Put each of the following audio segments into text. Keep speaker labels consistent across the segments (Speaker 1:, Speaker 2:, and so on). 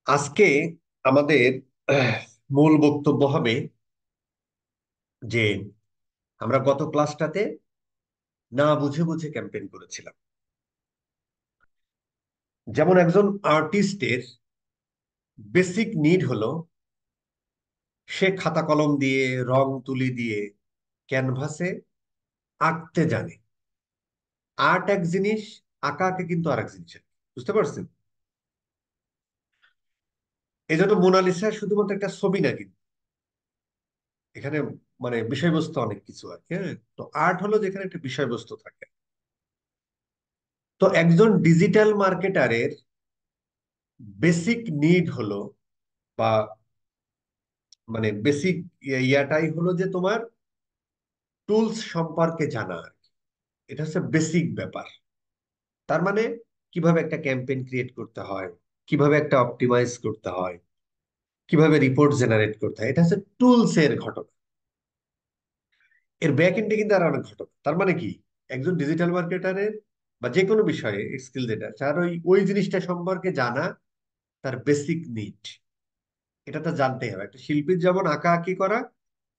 Speaker 1: আজকে আমাদের মূল বক্তব্য হবে যে আমরা গত ক্লাসটাতে না বুঝে বুঝে ক্যাম্পেইন করেছিলাম। যেমন একজন আর্টিস্টের বেসিক নিড হলো সে খাতা কলম দিয়ে রং তুলি দিয়ে ক্যানভাসে আঁকতে জানে। আর্ট এক জিনিস, আঁকা আঁকে কিন্তু আর এক জিনিস। বুঝতে পারছেন? এই জন্য মোনালিসা শুধুমাত্র একটা ছবি না, কিন্তু এখানে মানে বিষয়বস্তু অনেক কিছু আছে। হ্যাঁ, তো আর্ট হলো যেখানে একটা বিষয়বস্তু থাকে। তো একজন ডিজিটাল মার্কেটারের বেসিক নিড হলো, বা মানে বেসিক ইয়াটাই হলো যে তোমার টুলস সম্পর্কে জানা আর কি। এটা হচ্ছে বেসিক ব্যাপার। তার মানে কিভাবে একটা ক্যাম্পেইন ক্রিয়েট করতে হয়, কিভাবে একটা অপটিমাইজ করতে হয়, কিভাবে রিপোর্ট জেনারেট করতে হয়, এটা হচ্ছে টুলস এর ঘটনা। এর ব্যাক এন্ডে কিন্তু আর অনেক ঘটনা। তার মানে কি, একজন ডিজিটাল মার্কেটারের বা যে কোনো বিষয়ে স্কিল যেটা, তার ওই ওই জিনিসটা সম্পর্কে জানা তার বেসিক নিড। এটা তো জানতেই হবে। একটা শিল্পীর যেমন আঁকা আঁকি করা,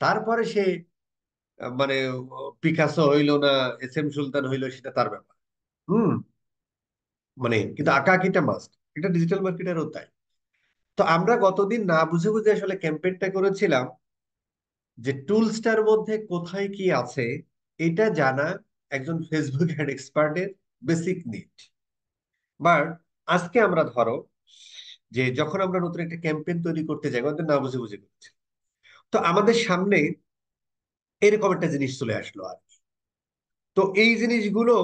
Speaker 1: তারপরে সে মানে পিকাসো হইলো না এস এম সুলতান হইলো সেটা তার ব্যাপার। হুম। মানে কিন্তু আঁকা আঁকিটা মাস্ট। এটা ডিজিটাল মার্কেটেরও তাই। তো আমরা গতদিন না বুঝে বুঝে আসলে ক্যাম্পেইনটা করেছিলাম যে টুলসটার মধ্যে কোথায় কি আছে এটা জানা একজন ফেসবুক অ্যাড এক্সপার্টের বেসিক নিড। বাট আজকে আমরা ধরো যে যখন আমরা নতুন একটা ক্যাম্পেইন তৈরি করতে যাই, আমাদের না বুঝে বুঝে করছি, তো আমাদের সামনে এরকম একটা জিনিস চলে আসলো আর কি। তো এই জিনিসগুলো,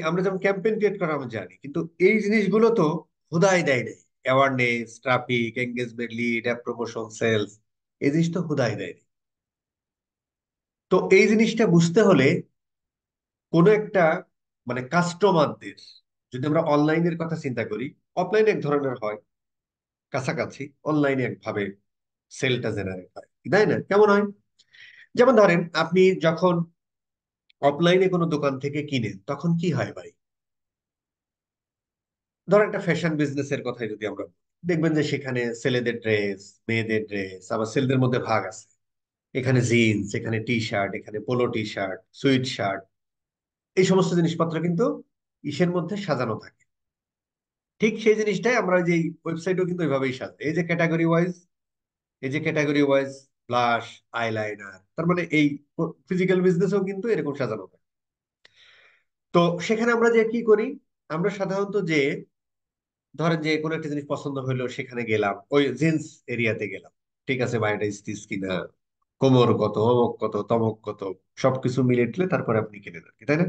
Speaker 1: আমরা যেমন ক্যাম্পেইন ক্রিয়েট করা আমরা জানি, কিন্তু এই জিনিসগুলো তো হুদাই দেয় নাই। Awareness, traffic, engagement, lead, app promotion, sales, এই জিনিস তো হুদাই দেয় নাই। তো এই জিনিসটা বুঝতে হলে কোনো একটা মানে কাস্টমারদের, যদি আমরা অনলাইনের কথা চিন্তা করি, অফলাইনে এক ধরনের হয় কাছাকাছি, অনলাইনে একভাবে সেলটা জেনারেট হয়, তাই না? কেমন হয়? যেমন ধরেন আপনি যখন অফলাইনে কোনো দোকান থেকে কিনেন তখন কি হয় ভাই? ধর একটা ফ্যাশন বিজনেসের কথাই যদি আমরা বলি, দেখবেন যে সেখানে ছেলেদের ড্রেস, মেয়েদের ড্রেস, আবার ছেলেদের মধ্যে ভাগ আছে। এখানে জিন্স, এখানে টি শার্ট, এখানে polo T shirt, sweet shirt, এই সমস্ত জিনিসপত্র কিন্তু ইসের মধ্যে সাজানো থাকে। ঠিক সেই জিনিসটাই আমরা যে ওয়েবসাইটও কিন্তু ওইভাবেই সাজাই। এই যে ক্যাটাগরি ওয়াইজ, এই যে ক্যাটাগরি ওয়াইজ ব্লাশ, আইলাইনার, তার মানে এই ফিজিক্যাল বিজনেসও কিন্তু এরকম সাজানো থাকে। তো সেখানে আমরা যে কি করি, আমরা সাধারণত যে ধরেন যে কোনো একটা জিনিস পছন্দ হইলো, সেখানে গেলাম, ওই জিন্স এরিয়াতে গেলাম। ঠিক আছে ভাই, এটা স্টিচ কিনা, কোমর কত, অমক কত, তমক কত, সবকিছু মিলিয়ে টিলে তারপরে আপনি কিনেন আর কি, তাই না?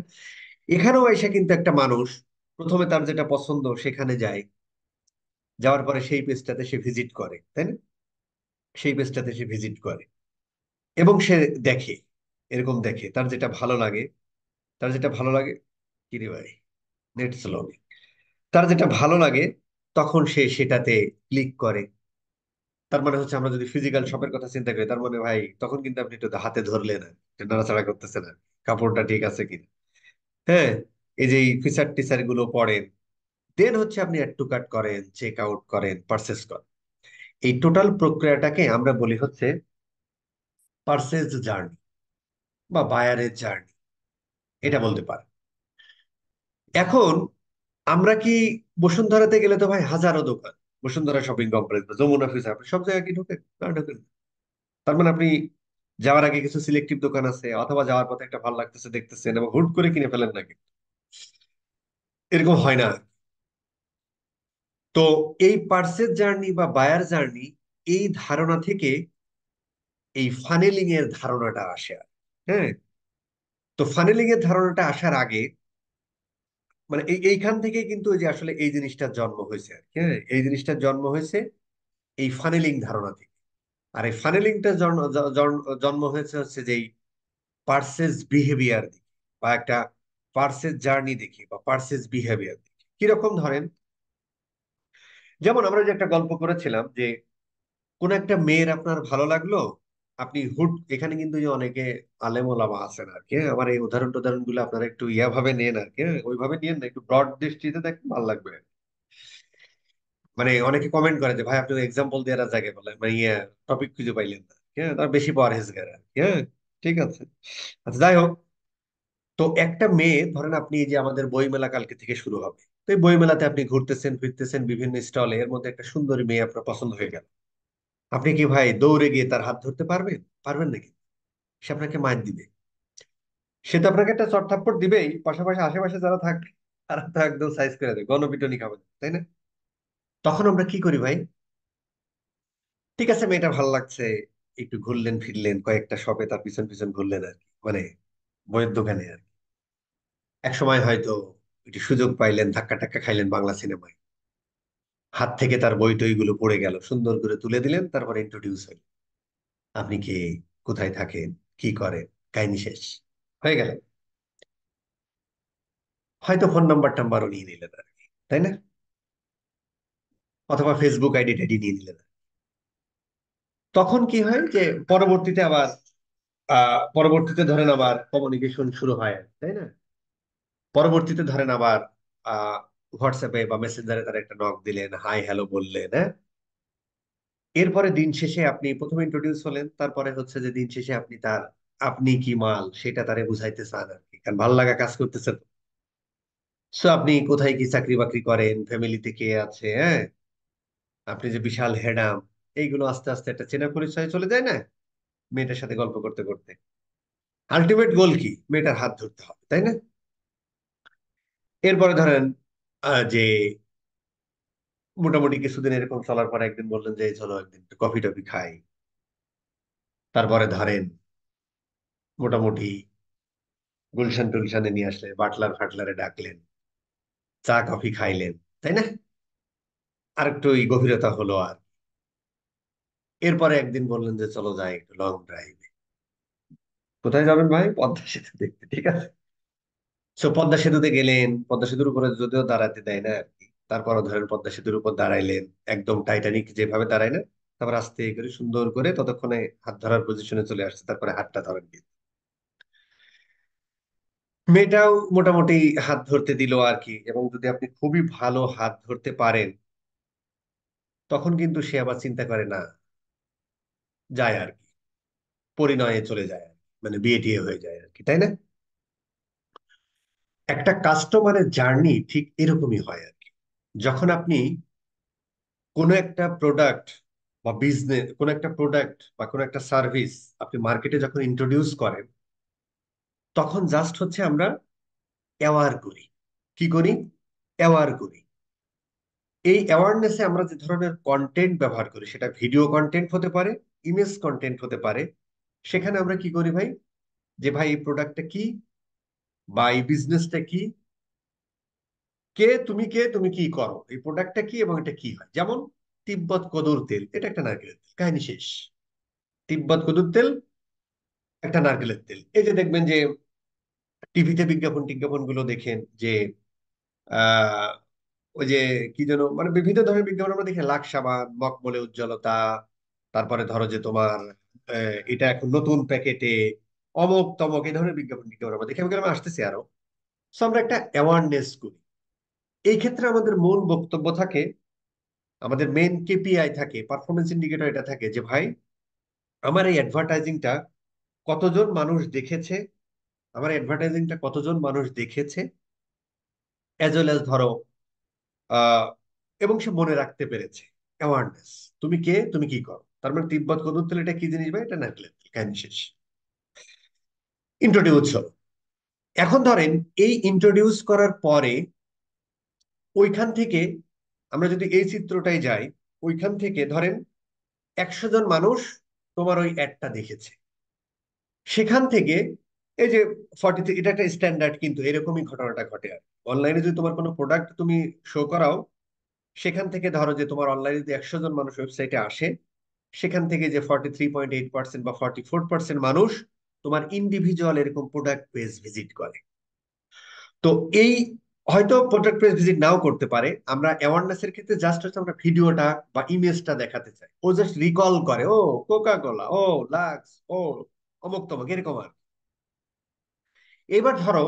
Speaker 1: এখানেও এসে কিন্তু একটা মানুষ প্রথমে তার যেটা পছন্দ সেখানে যায়, যাওয়ার পরে সেই পেজটাতে সে ভিজিট করে, তাই না? সেই পেজটাতে সে ভিজিট করে এবং সে দেখে, এরকম দেখে তার যেটা ভালো লাগে, তার যেটা ভালো লাগে, কি রে ভাই, নেট স্লো, তার যেটা ভালো লাগে তখন সে সেটাতে ক্লিক করে। তার মানে হচ্ছে আমরা যদি ফিজিক্যাল শপের কথা চিন্তা করি, তার মানে ভাই তখন কিন্তু আপনি একটু হাতে ধরলে না, নাড়াচাড়া করতেছে না, কাপড়টা ঠিক আছে কিনা। হ্যাঁ, এই যে ফিচার টিচার গুলো পড়েন, দেন হচ্ছে আপনি অ্যাড টু কার্ট করেন, চেক আউট করেন, পারচেস করেন। এই টোটাল প্রক্রিয়াটাকে আমরা বলি হচ্ছে পারচেজ জার্নি বা বায়ারের জার্নি, এটা বলতে পারে। এখন আমরা কি, বসুন্ধরাতে গেলে তো ভাই হাজারো দোকান, বসুন্ধরা শপিং কমপ্লেক্স বা যমুনা ফিউচার, আপনি সব জায়গায় কি ঢোকেন? না, ঢোকেন না। তার মানে আপনি যাওয়ার আগে কিছু সিলেক্টিভ দোকান আছে, অথবা যাওয়ার পথে একটা ভালো লাগতেছে দেখতেছেন এবং হুট করে কিনে ফেলেন নাকি, এরকম হয় না। তো এই পার্সেস জার্নি বা বায়ার জার্নি, এই ধারণা থেকে এই ফানেলিং এর ধারণাটা আসে আর। হ্যাঁ, তো ফানেলিং এর ধারণাটা আসার আগে মানে এইখান থেকে কিন্তু ওই যে আসলে এই জিনিসটার জন্ম হয়েছে আর কি। হ্যাঁ, এই জিনিসটার জন্ম হয়েছে এই ফানেলিং ধারণা থেকে। আর এই ফানেলিংটা জন্ম হয়েছে হচ্ছে যে পার্সেস বিহেভিয়ার দেখি, বা একটা পার্সেস জার্নি দেখি, বা পার্সেস বিহেভিয়ার দেখি। কিরকম ধরেন, যেমন আমরা যে একটা গল্প করেছিলাম যে কোন একটা মেয়ের আপনার ভালো লাগলো, আপনি হুট, এখানে কিন্তু যে অনেকে আলেম ওলামা আছেন আর কি, হ্যাঁ, আমার এই উদাহরণ গুলো আপনারা একটু ইয়া ভাবে নেন আর কি, হ্যাঁ, ওইভাবে নিয়েন না, একটু ব্রড দৃষ্টিতে দেখেন, ভালো লাগবে। মানে অনেকে কমেন্ট করে যে ভাই আপনি এক্সাম্পল দিয়ে জায়গায় বলেন, মানে ইয়ে টপিক খুঁজে পাইলেন না, হ্যাঁ তার বেশি পাওয়ার হেজ গেছে, হ্যাঁ ঠিক আছে। আচ্ছা যাই হোক, তো একটা মেয়ে ধরেন, আপনি এই যে আমাদের বই মেলা কালকে থেকে শুরু হবে, তো এই বই মেলাতে আপনি ঘুরতেছেন ফিরতেছেন বিভিন্ন স্টলে, এর মধ্যে একটা সুন্দরী মেয়ে আপনার পছন্দ হয়ে গেল, আপনি কি ভাই দৌড়ে গিয়ে তার হাত ধরতে পারবেন? পারবেন নাকি? সে আপনাকে মার দিবে, সে তো আপনাকে একটা চড় থাপ্পড় দিবেই, পাশাপাশি আশেপাশে যারা থাকবে তারা তো একদম সাইজ করে দেবে, গণপিটুনি খাবেন, তাই না? তখন আমরা কি করি ভাই? ঠিক আছে মেয়েটা ভালো লাগছে, একটু ঘুরলেন ফিরলেন, কয়েকটা শপে তার পিছন পিছন ঘুরলেন আর কি, মানে বইয়ের দোকানে আর কি। এক সময় হয়তো একটু সুযোগ পাইলেন, ধাক্কা টাক্কা খাইলেন বাংলা সিনেমায়, হাত থেকে তার বই টইগুলো পড়ে গেল, সুন্দর করে তুলে দিলেন, তারপর ইন্ট্রোডিউস হইল, আপনি কে, কোথায় থাকেন, কি করেন, কাহিনী শেষ হয়ে গেল। হয়তো ফোন নাম্বার টাম্বারও নিয়ে নিলেন আর কি, তাই না? অথবা ফেসবুক আইডি টাইডি নিয়ে নিলেন। তখন কি হয় যে পরবর্তীতে আবার পরবর্তীতে ধরেন আবার কমিউনিকেশন শুরু হয়, তাই না? পরবর্তীতে ধরেন আবার আহ হোয়াটসঅ্যাপে বা মেসেঞ্জারে তার একটা নক দিলেন, হাই হ্যালো বললেন, হ্যাঁ। এরপরে দিন শেষে আপনি প্রথমে ইন্ট্রোডিউস হলেন, তারপরে হচ্ছে যে দিন শেষে আপনি তার আপনি কি মাল সেটা তারে বুঝাইতে চান আর কি, কারণ ভালো লাগা কাজ করতেছে তো। সো আপনি কোথায় কি চাকরি বাকরি করেন, ফ্যামিলিতে কে আছে, হ্যাঁ, আপনি যে বিশাল হেডাম, এইগুলো আস্তে আস্তে একটা চেনা পরিচয় চলে যায় না মেয়েটার সাথে গল্প করতে করতে? আলটিমেট গোল কি? মেয়েটার হাত ধরতে হবে, তাই না? এরপরে ধরেন যে মোটামুটি কিছুদিন এরকম চলার পর একদিন বললেন যে চলো একদিন কফি টফি খাই। তারপরে ধরেন মোটামুটি গুলশান টুলশানে নিয়ে আসলে, বাটলার ফাটলারে ডাকলেন, চা কফি খাইলেন, তাই না? আর একটু ওই গভীরতা হলো আর। এরপরে একদিন বললেন যে চলো যাই একটু লং ড্রাইভে। কোথায় যাবেন ভাই? পদ্মা সেতু দেখতে, ঠিক আছে। সো পদ্মা সেতুতে গেলেন, পদ্মা সেতুর উপরে যদিও দাঁড়াতে দেয় না আর কি, তারপরও ধরেন পদ্মা সেতুর উপর দাঁড়াইলেন, একদম টাইটানিক যেভাবে দাঁড়ায় না, তারপর আস্তে করে সুন্দর করে ততক্ষণে হাত ধরার পজিশনে চলে আসছে, তারপরে হাতটা ধরেন কি। মেয়েটাও মোটামুটি হাত ধরতে দিল আর কি, এবং যদি আপনি খুবই ভালো হাত ধরতে পারেন, তখন কিন্তু সে আবার চিন্তা করে না, যায় আর কি, পরিণয়ে চলে যায় আর কি, মানে বিয়ে টিয়ে হয়ে যায় আর কি, তাই না? একটা কাস্টমারের জার্নি ঠিক এরকমই হয় আর কি। যখন আপনি কোনো একটা প্রোডাক্ট বা বিজনেস, কোনো একটা প্রোডাক্ট বা কোনো একটা সার্ভিস আপনি মার্কেটে যখন ইন্ট্রোডিউস করেন, তখন জাস্ট হচ্ছে আমরা অ্যাওয়ার করি। কি করি? অ্যাওয়ার করি। এই অ্যাওয়ারনেসে আমরা যে ধরনের কন্টেন্ট ব্যবহার করি, সেটা ভিডিও কন্টেন্ট হতে পারে, ইমেজ কন্টেন্ট হতে পারে, সেখানে আমরা কি করি ভাই, যে ভাই এই প্রোডাক্টটা কি, বা এই বিজনেসটা কি, কে তুমি, কে তুমি, কি করো, এই প্রোডাক্টটা কি এবং এটা কি হয়। যেমন তিব্বত কদুর তেল, এটা একটা নারকেলের তেল, কাহিনী শেষ। তিব্বত কদুর তেল একটা নারকেলের তেল। এই যে দেখবেন যে টিভিতে বিজ্ঞাপন টিজ্ঞাপন গুলো দেখেন যে আহ ওই যে কি যেন, মানে বিভিন্ন ধরনের বিজ্ঞাপন আমরা দেখি, লাক্স সাবান, মখমলে উজ্জ্বলতা, তারপরে ধরো যে তোমার এটা এখন নতুন প্যাকেটে, অমক তমক, এই ধরনের বিজ্ঞাপন টিজ্ঞাপন আমরা দেখি, আমি আসতেছি আরো। সো আমরা একটা অ্যাওয়ারনেস করি। এই ক্ষেত্রে আমাদের মূল বক্তব্য থাকে, আমাদের মেন কেপিআই থাকে, পারফরমেন্স ইন্ডিকেটর এটা থাকে যে ভাই আমার এই অ্যাডভার্টাইজিংটা কতজন মানুষ দেখেছে, আমার অ্যাডভার্টাইজিংটা কতজন মানুষ দেখেছে, অ্যাজ ওয়েল অ্যাজ ধরো এবং সে মনে রাখতে পেরেছে। অ্যাওয়ারনেস, তুমি কে, তুমি কি করো, তার মানে তিব্বত কদুর তেল এটা কি জিনিস ভাই? এটা নারকেলের তেল, কাহিনী শেষ। ইন্ট্রোডিউস হলো। এখন ধরেন এই ইন্ট্রোডিউস করার পরে ওইখান থেকে আমরা যদি এই চিত্রটাই যাই, ওইখান থেকে ধরেন 100 জন মানুষ তোমার ওই অ্যাডটা দেখেছে, সেখান থেকে এই যে 43, এটা একটা স্ট্যান্ডার্ড, কিন্তু এরকমই ঘটনাটা ঘটে আর অনলাইনে যদি তোমার কোনো প্রোডাক্ট তুমি শো করাও, সেখান থেকে ধরো যে তোমার অনলাইনে যদি 100 জন মানুষ ওয়েবসাইটে আসে, সেখান থেকে যে 43.8% বা 44% মানুষ তোমার ইন্ডিভিজুয়াল এরকম প্রোডাক্ট পেজ ভিজিট করে। তো এই হয়তো প্রোডাক্ট পেজ ভিজিট নাও করতে পারে, আমরা অ্যাওয়ারনেসের ক্ষেত্রে জাস্ট হচ্ছে আমরা ভিডিওটা বা ইমেজটা দেখাতে চাই, ও জাস্ট রিকল করে, ও কোকা কোলা, ও লাক্স, ও অমুক তমুক এরকম আর। এবার ধরো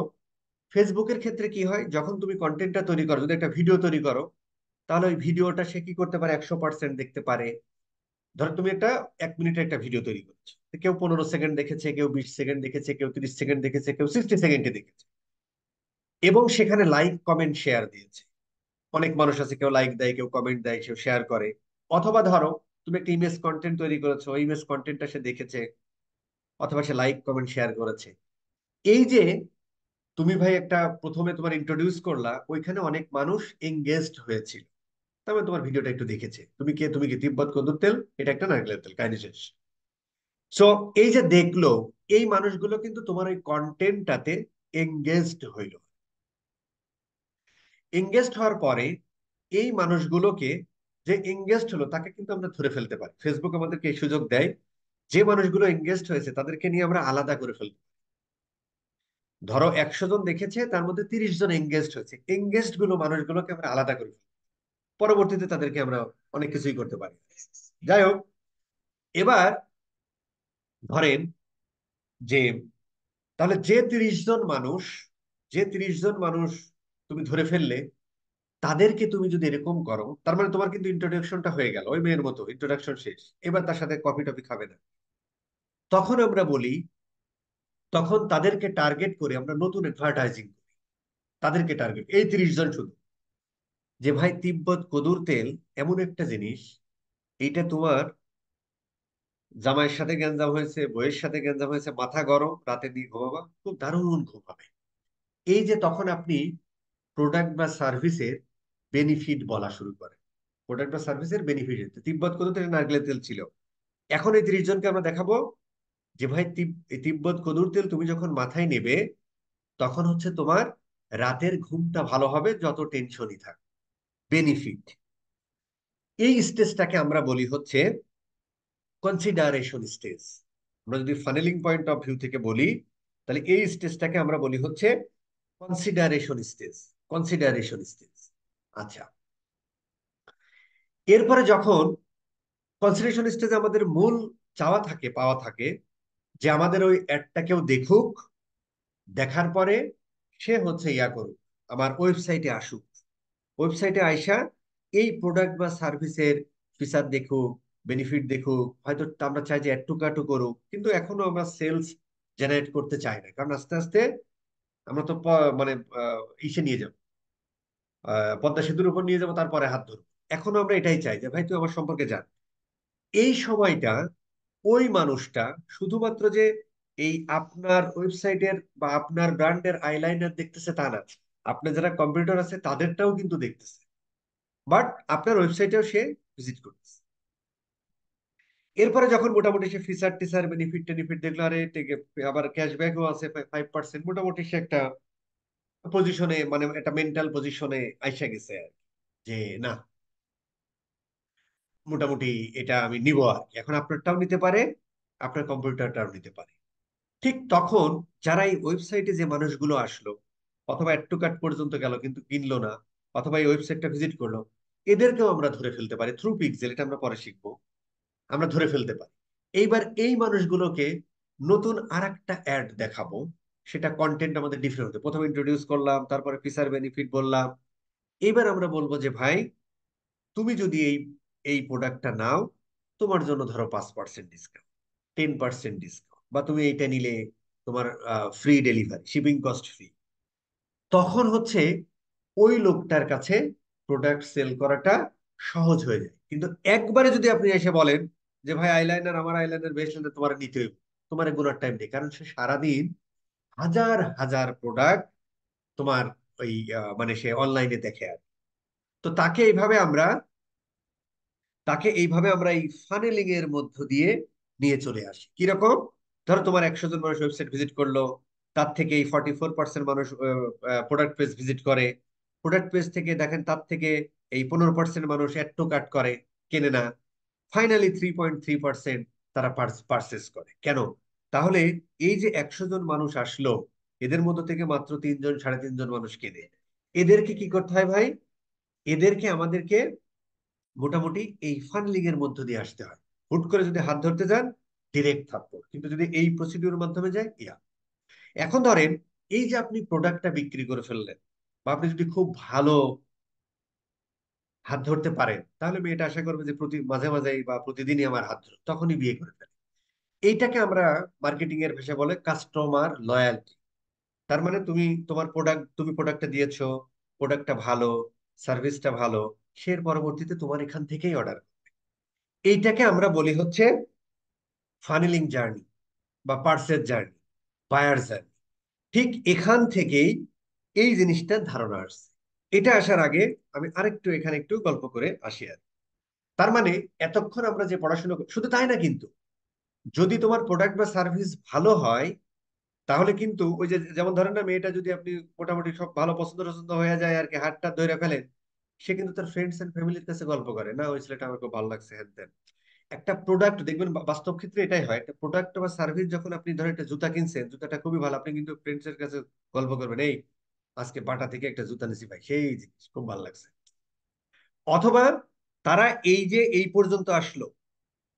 Speaker 1: ফেসবুকের ক্ষেত্রে কি হয়, যখন তুমি কন্টেন্টটা তৈরি করো, যদি একটা ভিডিও তৈরি করো, তাহলে ওই ভিডিওটা সে কি করতে পারে, 100% দেখতে পারে। ধরো তুমি একটা 1 মিনিটের একটা ভিডিও তৈরি করছো, কেউ 15 সেকেন্ড দেখেছে, কেউ 20 সেকেন্ড দেখেছে, কেউ 30 সেকেন্ড দেখেছে, কেউ 60 সেকেন্ডে দেখেছে, এবং সেখানে লাইক কমেন্ট শেয়ার দিয়েছে। অনেক মানুষ আছে, কেউ লাইক দেয়, কেউ কমেন্ট দেয়, কেউ শেয়ার করে। অথবা ধরো তুমি একটা ইমেজ কন্টেন্ট তৈরি করেছো, ওই ইমেজ কন্টেন্টটা সে দেখেছে, অথবা সে লাইক কমেন্ট শেয়ার করেছে। এই যে তুমি ভাই একটা প্রথমে তোমার ইন্ট্রোডিউস করলা, ওইখানে অনেক মানুষ এঙ্গেজড হয়েছিল, তার মানে তোমার ভিডিওটা একটু দেখেছে। তুমি কে, তুমি কি তিব্বত কদুর তেল, এটা একটা নারকেলের তেল, কাহিনী শেষ। সো এই যে দেখলো, এই মানুষগুলো কিন্তু তোমার ওই কন্টেন্টটাতে এঙ্গেজড হইলো। এঙ্গেজড হওয়ার পরে এই মানুষগুলোকে, যে এঙ্গেজড হলো তাকে কিন্তু আমরা ধরে ফেলতে পারি। ফেসবুক আমাদেরকে এই সুযোগ দেয়, যে মানুষগুলো এঙ্গেজড হয়েছে তাদেরকে নিয়ে আমরা আলাদা করে ফেলতে পারি। ধরো 100 জন দেখেছে, তার মধ্যে 30 জন এঙ্গেজড হয়েছে, এঙ্গেজড গুলো মানুষগুলোকে আমরা আলাদা করে ফেলি। পরবর্তীতে তাদেরকে আমরা অনেক কিছুই করতে পারি। যাই হোক, এবার ধরেন যে, তাহলে যে 30 জন মানুষ তুমি ধরে ফেললে, তাদেরকে তুমি যদি এরকম করো, তার মানে তোমার কিন্তু ইন্ট্রোডাকশনটা হয়ে গেল, ওই মেয়ের মতো ইন্ট্রোডাকশন শেষ, এবার তার সাথে কফি টফি খাবে না। তখন আমরা বলি, তখন তাদেরকে টার্গেট করে আমরা নতুন অ্যাডভার্টাইজিং করি। তাদেরকে টার্গেট, এই 30 জন শুধু, যে ভাই তিব্বত কদুর তেল এমন একটা জিনিস, এইটা তোমার জামাইয়ের সাথে গ্যাঞ্জাম হয়েছে, বইয়ের সাথে গ্যাঞ্জাম হয়েছে, মাথা গরম, রাতে দিয়ে ঘুমাবা, খুব দারুণ ঘুম হবে। এই যে তখন আপনি প্রোডাক্ট বা সার্ভিসের বেনিফিট বলা শুরু করেন। প্রোডাক্ট বা সার্ভিসের বেনিফিট, তিব্বত কদুর তেল নারকেলের তেল ছিল, এখন এই 30 জনকে আমরা দেখাবো যে ভাই এই তিব্বত কদুর তেল তুমি যখন মাথায় নেবে, তখন হচ্ছে তোমার রাতের ঘুমটা ভালো হবে, যত টেনশনই থাক। বেনিফিট, এই স্টেজটাকে আমরা বলি হচ্ছে কনসিডারেশন স্টেজ। আমরা যদি ফানেলিং পয়েন্ট অফ ভিউ থেকে বলি, তাহলে এই স্টেজটাকে আমরা বলি হচ্ছে কনসিডারেশন স্টেজ। Consideration stage. আচ্ছা, এরপরে যখন কনসিডারেশন স্টেজে আমাদের মূল চাওয়া থাকে, পাওয়া থাকে, যে আমাদের ওই অ্যাডটা কেউ দেখুক, দেখার পরে সে হচ্ছে ইয়া করুক, আমার ওয়েবসাইটে আসুক, ওয়েবসাইটে আইসা এই প্রোডাক্ট বা সার্ভিসের ফিচার দেখুক, বেনিফিট দেখুক। হয়তো আমরা চাই যে একটু কাটু করুক, কিন্তু এখনো আমরা সেলস জেনারেট করতে চাই না, কারণ আস্তে আস্তে আমরা তো মানে ইসে নিয়ে যাবো, পদ্মা সেতুর উপর নিয়ে যাবো, তারপরে হাত ধরবো। এখনো আমরা এটাই চাই যে ভাই তুই আমার সম্পর্কে জান। এই সময়টা ওই মানুষটা শুধুমাত্র যে এই আপনার ওয়েবসাইটের বা আপনার ব্র্যান্ডের আইলাইনার দেখতেছে তা না, আপনার যারা কম্পিউটার আছে তাদেরটাও কিন্তু দেখতেছে, বাট আপনার ওয়েবসাইটেও সে ভিজিট করতেছে। এরপরে যখন মোটামুটি সে ফিচার টিচার বেনিফিট টেনিফিট দেখলো, আরে আবার ক্যাশব্যাকও আছে 5%, মোটামুটি সে একটা পজিশনে, মানে একটা মেন্টাল পজিশনে আইসা গেছে আর কি, যে না, মোটামুটি এটা আমি নিবো আর কি। এখন আপনারটাও নিতে পারে, আপনার কম্পিউটারটাও নিতে পারে। ঠিক তখন যারা এই ওয়েবসাইটে যে মানুষগুলো আসলো, অথবা অ্যাড টু কার্ট পর্যন্ত গেল কিন্তু কিনলো না, অথবা এই ওয়েবসাইটটা ভিজিট করলো, এদেরকেও আমরা ধরে ফেলতে পারি থ্রু পিক্সেল, এটা আমরা পরে শিখবো। আমরা ধরে ফেলতে পারি। এইবার এই মানুষগুলোকে নতুন আর একটা অ্যাড দেখাবো, সেটা কন্টেন্ট আমাদের ডিফারেন্ট হতে, প্রথমে ইন্ট্রোডিউস করলাম, তারপরে ফিচার বেনিফিট বললাম। এবার আমরা বলবো যে ভাই, তুমি যদি এই এই প্রোডাক্টটা নাও, তোমার জন্য ধরো 5% ডিসকাউন্ট, 10% ডিসকাউন্ট, বা তুমি এইটা নিলে তোমার free delivery, shipping cost free. তখন হচ্ছে ওই লোকটার কাছে প্রোডাক্ট সেল করাটা সহজ হয়ে যায়। কিন্তু একবারে যদি আপনি এসে বলেন যে ভাই আইলাইনার, আমার আইলাইনার বেস্ট, তোমার নিতে হইব, তোমার গোনার টাইম নেই, কারণ সে সারাদিন হাজার হাজার প্রোডাক্ট তোমার ওই মানে সে অনলাইনে দেখে আর। তো তাকে এইভাবে আমরা এই ফানেলিং এর মধ্য দিয়ে নিয়ে চলে আসি। কিরকম? ধরো তোমার 100 জন মানুষ ওয়েবসাইট ভিজিট করলো, তার থেকে এই 44% মানুষ প্রোডাক্ট পেজ ভিজিট করে। প্রোডাক্ট পেজ থেকে দেখেন তার থেকে এই 15% মানুষ অ্যাড টু কার্ট করে, কেনে না। ফাইনালি 3.3% তারা পারচেস করে। কেন? তাহলে এই যে 100 জন মানুষ আসলো, এদের মধ্য থেকে মাত্র 3 জন, 3.5 জন মানুষ কেনে। এদেরকে কি করতে হয় ভাই? এদেরকে আমাদেরকে মোটামুটি এই ফান্ডলিং এর মধ্য দিয়ে আসতে হয়। হুট করে যদি হাত ধরতে যান, ডিরেক্ট থাপ্পড়। কিন্তু যদি এই প্রসিডিউর মাধ্যমে যায়, ইয়া। এখন ধরেন, এই যে আপনি প্রোডাক্টটা বিক্রি করে ফেললেন, বা আপনি যদি খুব ভালো হাত ধরতে পারেন, তাহলে মেয়েটা আশা করবে যে প্রতি মাঝে মাঝেই বা প্রতিদিনই আমার হাত ধরো, তখনই বিয়ে করে ফেলে। এইটাকে আমরা মার্কেটিং এর ভাষায় বলে কাস্টমার লয়ালটি। তার মানে তুমি প্রোডাক্টটা দিয়েছো, প্রোডাক্টটা ভালো, সার্ভিসটা ভালো, সে এর পরবর্তীতে তোমার এখান থেকেই অর্ডার। এইটাকে আমরা বলি হচ্ছে ফানেলিং জার্নি বা পার্সেল জার্নি, বায়ার জার্নি। ঠিক এখান থেকেই এই জিনিসটার ধারণা আসছে। এটা আসার আগে আমি আরেকটু এখানে একটু গল্প করে আসি আর। তার মানে এতক্ষণ আমরা যে পড়াশোনা শুধু তাই না কিন্তু, যদি তোমার প্রোডাক্ট বা সার্ভিস ভালো হয়, তাহলে কিন্তু ওই যে যেমন ধরেন না, মেয়েটা যদি আপনি মোটামুটি সব ভালো পছন্দ টছন্দ হয়ে যায় আর কি, হাতটা ধরে ফেলেন, সে কিন্তু তার ফ্রেন্ডস এন্ড ফ্যামিলির কাছে গল্প করে, না ওই ছেলেটা আমার খুব ভালো লাগছে, হ্যান ত্যান। একটা প্রোডাক্ট দেখবেন বাস্তব ক্ষেত্রে এটাই হয়, একটা প্রোডাক্ট বা সার্ভিস যখন আপনি ধরেন একটা জুতা কিনছেন, জুতাটা খুবই ভালো, আপনি কিন্তু ফ্রেন্ডস এর কাছে গল্প করবেন, এই আজকে বাটা থেকে একটা জুতা নিছি ভাই, সেই জিনিস খুব ভালো লাগছে। অথবা তারা এই যে এই পর্যন্ত আসলো,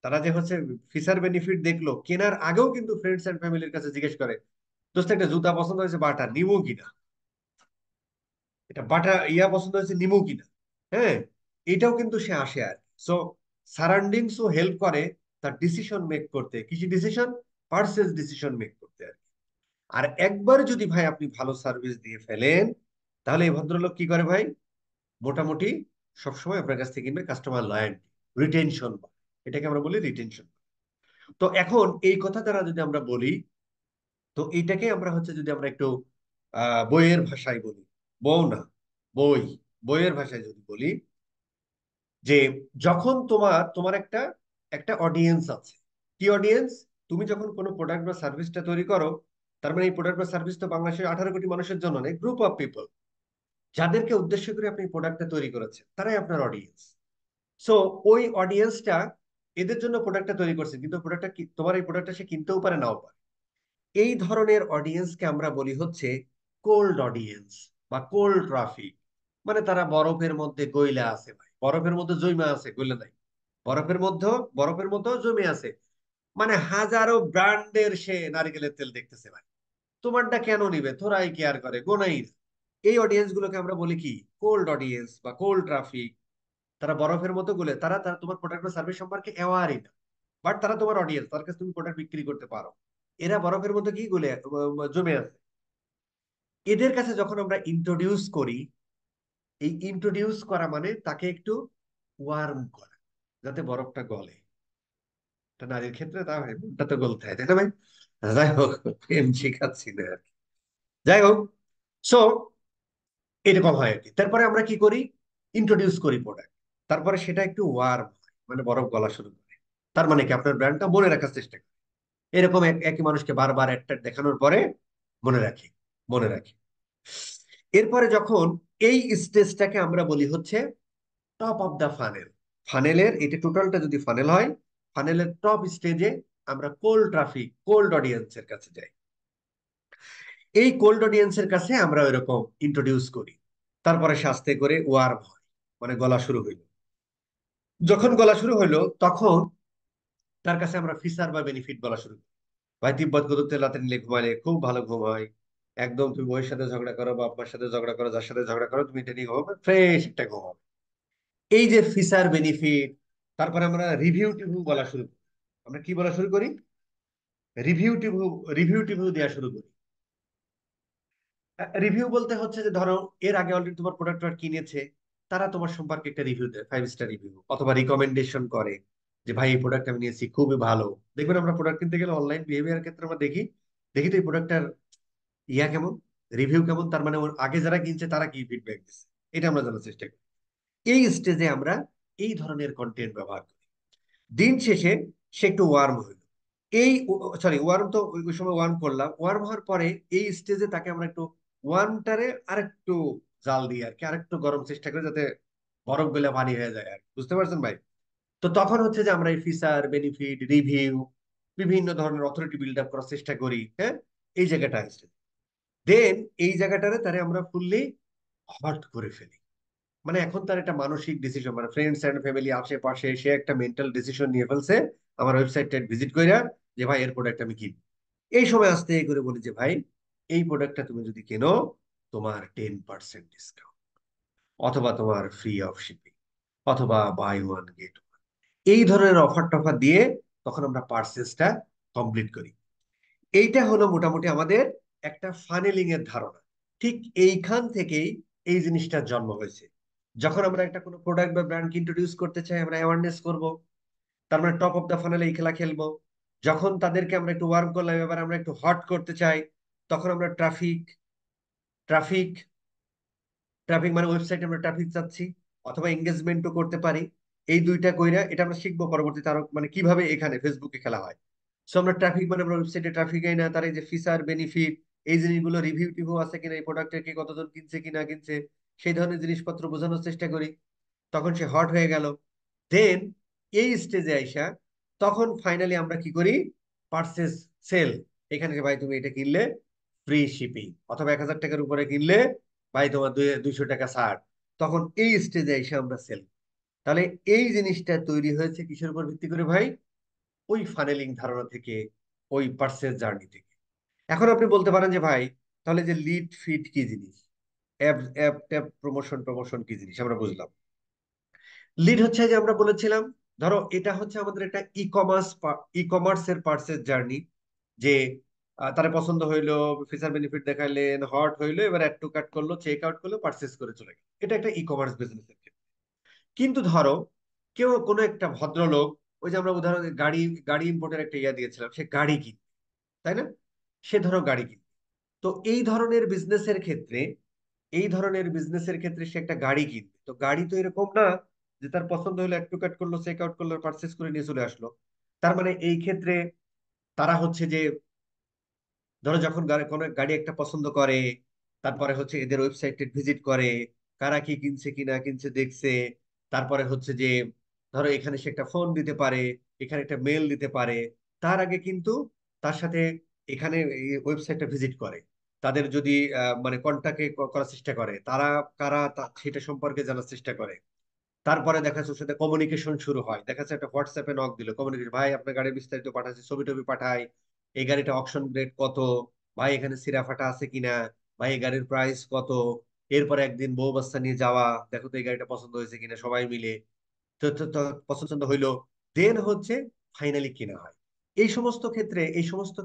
Speaker 1: তারা যে হচ্ছে ফিচার বেনিফিট দেখলো, কেনার আগেও কিন্তু ফ্রেন্ডস এন্ড ফ্যামিলির কাছে জিজ্ঞেস করে, দোস্ত একটা জুতা পছন্দ হয়েছে, বাটা নিবো কিনা, এটা বাটা পছন্দ হয়েছে, নিবো কিনা। হ্যাঁ, এটাও কিন্তু সে আসে আর। সো সারাউন্ডিংস ও হেল্প করে তার ডিসিশন মেক করতে, কিছু ডিসিশন, পার্সেস ডিসিশন মেক করতে আর কি। আর একবার যদি ভাই আপনি ভালো সার্ভিস দিয়ে ফেলেন, তাহলে এই ভদ্রলোক কি করে ভাই, মোটামুটি সবসময় আপনার কাছ থেকে কিনবে, কাস্টমার লয়াল্টি, রিটেনশন, এটাকে আমরা বলি রিটেনশন। তো এখন এই কথা দ্বারা যদি আমরা বলি, তো এইটাকে আমরা হচ্ছে যদি আমরা একটু বইয়ের ভাষায় বলি, বউ না, বই, বইয়ের ভাষায় যদি বলি, যে যখন তোমার তোমার একটা একটা অডিয়েন্স আছে। কি অডিয়েন্স? তুমি যখন কোনো প্রোডাক্ট বা সার্ভিসটা তৈরি করো, তার মানে এই প্রোডাক্ট বা সার্ভিস তো বাংলাদেশের 18 কোটি মানুষের জন্য নেই, গ্রুপ অফ পিপল যাদেরকে উদ্দেশ্য করে আপনি প্রোডাক্টটা তৈরি করেছেন, তারাই আপনার অডিয়েন্স। সো ওই অডিয়েন্সটা এদের জন্য প্রোডাক্টটা তৈরি করছে, কিন্তু প্রোডাক্টটা তোমার এই প্রোডাক্টটা সে কিনতেও পারে, নাও পারে। এই ধরনের অডিয়েন্সকে আমরা বলি হচ্ছে কোল্ড অডিয়েন্স বা কোল্ড ট্রাফিক। মানে তারা বরফের মধ্যে গইলা আছে ভাই, বরফের মধ্যে জমে আছে, গইলা নাই, বরফের মধ্যে, বরফের মধ্যেও জমে আছে। মানে হাজারো ব্র্যান্ডের সে নারকেলের তেল দেখতেছে ভাই, তোমারটা কেন নিবে, তোরাই কেয়ার করে, গোনাই না। এই অডিয়েন্স গুলোকে আমরা বলি কি, কোল্ড অডিয়েন্স বা কোল্ড ট্রাফিক। তারা বরফের মতো গলে, তারা তারা তোমার প্রোডাক্ট বা সার্ভিস সম্পর্কে অ্যাওয়ারই না, বাট তারা তোমার অডিয়েন্স, তার কাছে তুমি প্রোডাক্ট বিক্রি করতে পারো। এরা বরফের মধ্যে কি গলে জমে আছে। এদের কাছে যখন আমরা ইন্ট্রোডিউস করি, এই ইন্ট্রোডিউস করা মানে তাকে একটু ওয়ার্ম করা, যাতে বরফটা গলে। তা নারীর ক্ষেত্রে তা হয়, মনটা তো গলতে হয়, তাই না ভাই? যাই হোক, প্রেম শিখাচ্ছি না আর কি। যাই হোক, সো এরকম হয় আর কি। তারপরে আমরা কি করি, ইন্ট্রোডিউস করি প্রোডাক্ট, তারপরে সেটা একটু ওয়ার্ম হয়, মানে বরফ গলা শুরু করে। তার মানে কি, আপনার ব্র্যান্ডটা মনে রাখার চেষ্টা করে। এরকম একই মানুষকে বারবার একটা দেখানোর পরে মনে রাখি, মনে রাখি। এরপরে যখন এই স্টেজটাকে আমরা বলি হচ্ছে টপ অফ দা ফানেল। ফানেলের এটা টোটালটা যদি ফানেল হয়, ফানেলের টপ স্টেজে আমরা কোল্ড ট্রাফিক, কোল্ড অডিয়েন্সের কাছে যাই। এই কোল্ড অডিয়েন্সের কাছে আমরা ওইরকম ইন্ট্রোডিউস করি। তারপরে সে আস্তে করে ওয়ার্ম হয়, মানে গলা শুরু হইলো। যখন গলা শুরু হইলো, তখন তার কাছে আমরা ফিচার বা বেনিফিট বলা শুরু করি। ভাই তিব্বত গরুর তেল রাতে নিলে ঘুমাইলে খুব ভালো ঘুম হয়। একদম তুমি বউয়ের সাথে ঝগড়া করো বা আপনার সাথে ঝগড়া করো, যার সাথে ঝগড়া করো, তুমি এটা নিয়ে ঘুমাবে, ফ্রেশ একটা ঘুম হবে। এই যে ফিচার বেনিফিট। তারপরে আমরা রিভিউ টিভিউ বলা শুরু করি। আমরা কি বলা শুরু করি, রিভিউ টিভিউ, রিভিউ টিভিউ দেওয়া শুরু করি। রিভিউ বলতে হচ্ছে যে ধরো এর আগে অলরেডি তোমার প্রোডাক্ট কিনেছে, তারা তোমার সম্পর্কে একটা রিভিউ দেয়, 5 স্টার রিভিউ, অথবা রিকমেন্ডেশন করে যে ভাই এই প্রোডাক্ট আমি নিয়েছি, খুবই ভালো। দেখবেন আমরা প্রোডাক্ট কিনতে গেলে অনলাইন বিহেভিয়ার ক্ষেত্রে আমরা দেখি, দেখি তো এই প্রোডাক্টটার কেমন, রিভিউ কেমন, তার মানে ওর আগে যারা কিনছে তারা কি ফিডব্যাক দিচ্ছে, এটা আমরা জানার চেষ্টা করি। এই স্টেজে আমরা এই ধরনের কন্টেন্ট ব্যবহার করি। দিন শেষে সে একটু ওয়ার্ম হইলো, এই সরি ওয়ার্ম তো ওই ওই সময় ওয়ার্ম করলাম, ওয়ার্ম হওয়ার পরে এই স্টেজে তাকে আমরা একটু ওয়ার্মটারে আরেকটু জাল দিই আর কি, আরেকটু গরম চেষ্টা করি, যাতে বরফ গুলা পানি হয়ে যায় আর কি। বুঝতে পারছেন ভাই? তো তখন হচ্ছে যে আমরা এই ফিচার বেনিফিট রিভিউ বিভিন্ন ধরনের অথরিটি বিল্ড আপ করার চেষ্টা করি। হ্যাঁ, এই জায়গাটা আসছে। দেন এই জায়গাটারে তারে আমরা ফুললি হট করে ফেলি। মানে এখন তার একটা মানসিক ডিসিশন, মানে ফ্রেন্ডস এন্ড ফ্যামিলি আশেপাশে, সে একটা মেন্টাল ডিসিশন নিয়ে ফেলছে আমার ওয়েবসাইটটা ভিজিট কইরা, যে ভাই এর প্রোডাক্ট আমি কিনবো। এই সময় আসতে করে বলি যে ভাই এই প্রোডাক্টটা তুমি যদি কেনো, তোমার 10% ডিসকাউন্ট, অথবা তোমার ফ্রি অফ শিপিং। অথবা বাই ওয়ান গেট, এই ধরনের অফার টফার দিয়ে তখন আমরা পার্সেসটা কমপ্লিট করি। এইটা হলো মোটামুটি আমাদের একটা ফানেলিং এর ধারণা। ঠিক এইখান থেকেই এই জিনিসটার জন্ম হয়েছে। যখন আমরা একটা কোনো প্রোডাক্ট বা ব্র্যান্ড ইন্ট্রোডিউস করতে চাই, আমরা অ্যাওয়ারনেস করব, তার মানে টপ অফ দ্য ফানেলে এই খেলা খেলবো। যখন তাদেরকে আমরা একটু ওয়ার্ম করলাম, এবার আমরা একটু হট করতে চাই, তখন আমরা ট্রাফিক ট্রাফিক মানে ওয়েবসাইটে আমরা ট্রাফিক চাচ্ছি, অথবা এঙ্গেজমেন্টও করতে পারি। এই দুইটা কইরা এটা আমরা শিখবো পরবর্তীতে আরো, মানে কিভাবে এখানে ফেসবুকে খেলা হয়। সো আমরা ট্রাফিক মানে আমরা ওয়েবসাইটে ট্রাফিক আই না, তার এই যে ফিচার বেনিফিট, এই জিনিসগুলো রিভিউ টিভিউ আছে কিনা, এই প্রোডাক্টের কে কতজন কিনছে কি না কিনছে, সেই ধরনের জিনিসপত্র বোঝানোর চেষ্টা করি। তখন সে হট হয়ে গেল। দেন এই স্টেজে আইসা তখন ফাইনালি আমরা কি করি, পার্সেস সেল। এখানে যে ভাই তুমি এটা কিনলে ফ্রি শিপিং, অথবা 1,000 টাকার উপরে কিনলে ভাই তোমার 200 টাকা ছাড়। তখন এই স্টেজে এসে আমরা সেল। তাহলে এই জিনিসটা তৈরি হয়েছে কিসের উপর ভিত্তি করে ভাই? ওই ফানেলিং ধারণা থেকে, ওই পার্সেস জার্নি থেকে। এখন আপনি বলতে পারেন যে ভাই, তাহলে যে লিড ফিড কি জিনিস, app app tap promotion promotion কি জিনিস, আমরা বুঝলাম। লিড হচ্ছে যে আমরা বলেছিলাম, ধরো এটা হচ্ছে আমাদের একটা ই কমার্সের পার্সেস জার্নি। যে তারা পছন্দ হইলো, ফিচার বেনিফিট দেখাইলেন, হট হইলো, এবার অ্যাড টু কার্ট করলো, চেক আউট করলো, পার্সেস করে চলে গেল। এটা একটা ই কমার্স বিজনেসের ক্ষেত্রে। কিন্তু ধরো কেউ কোনো একটা ভদ্রলোক, ওই যে আমরা উদাহরণ গাড়ি গাড়ি ইম্পোর্টের একটা ইয়া দিয়েছিলাম, সে গাড়ি কিনবে, তাই না? সে ধরো গাড়ি কিনবে। তো এই ধরনের বিজনেসের ক্ষেত্রে সে একটা গাড়ি কিনবে। তো গাড়ি তো এরকম না যে তার পছন্দ হলো, একটু কাট করলো, চেক আউট করলো, পারচেস করে নিয়ে চলে আসলো। তার মানে এই ক্ষেত্রে তারা হচ্ছে যে, ধরো যখন কোনো গাড়ি একটা পছন্দ করে, তারপরে হচ্ছে এদের ওয়েবসাইটে ভিজিট করে, কারা কি কিনছে কি না কিনছে দেখছে। তারপরে হচ্ছে যে, ধরো এখানে সে একটা ফোন দিতে পারে, এখানে একটা মেল দিতে পারে। তার আগে কিন্তু তার সাথে এখানে ওয়েবসাইটটা ভিজিট করে, তাদের যদি মানে কন্টাক্টে করার চেষ্টা করে, তারা কারা সেটা সম্পর্কে জানার চেষ্টা করে। তারপরে দেখা যাচ্ছে ওর সাথে কমিউনিকেশন শুরু হয়, দেখা যাচ্ছে একটা হোয়াটসঅ্যাপে নক দিল, কমিউনিকেশন, ভাই আপনার গাড়ির বিস্তারিত পাঠাচ্ছি, ছবি টবি পাঠাই, এই গাড়িটা অকশন গ্রেড কত, ভাই এখানে সিরা ফাটা আছে কিনা, ভাই এই গাড়ির প্রাইস কত। এরপরে একদিন বউ বাচ্চা নিয়ে যাওয়া, দেখো তো এই গাড়িটা পছন্দ হয়েছে কিনা, সবাই মিলে তো পছন্দ হইলো। দেন হচ্ছে ফাইনালি কিনা হয়। এই সমস্ত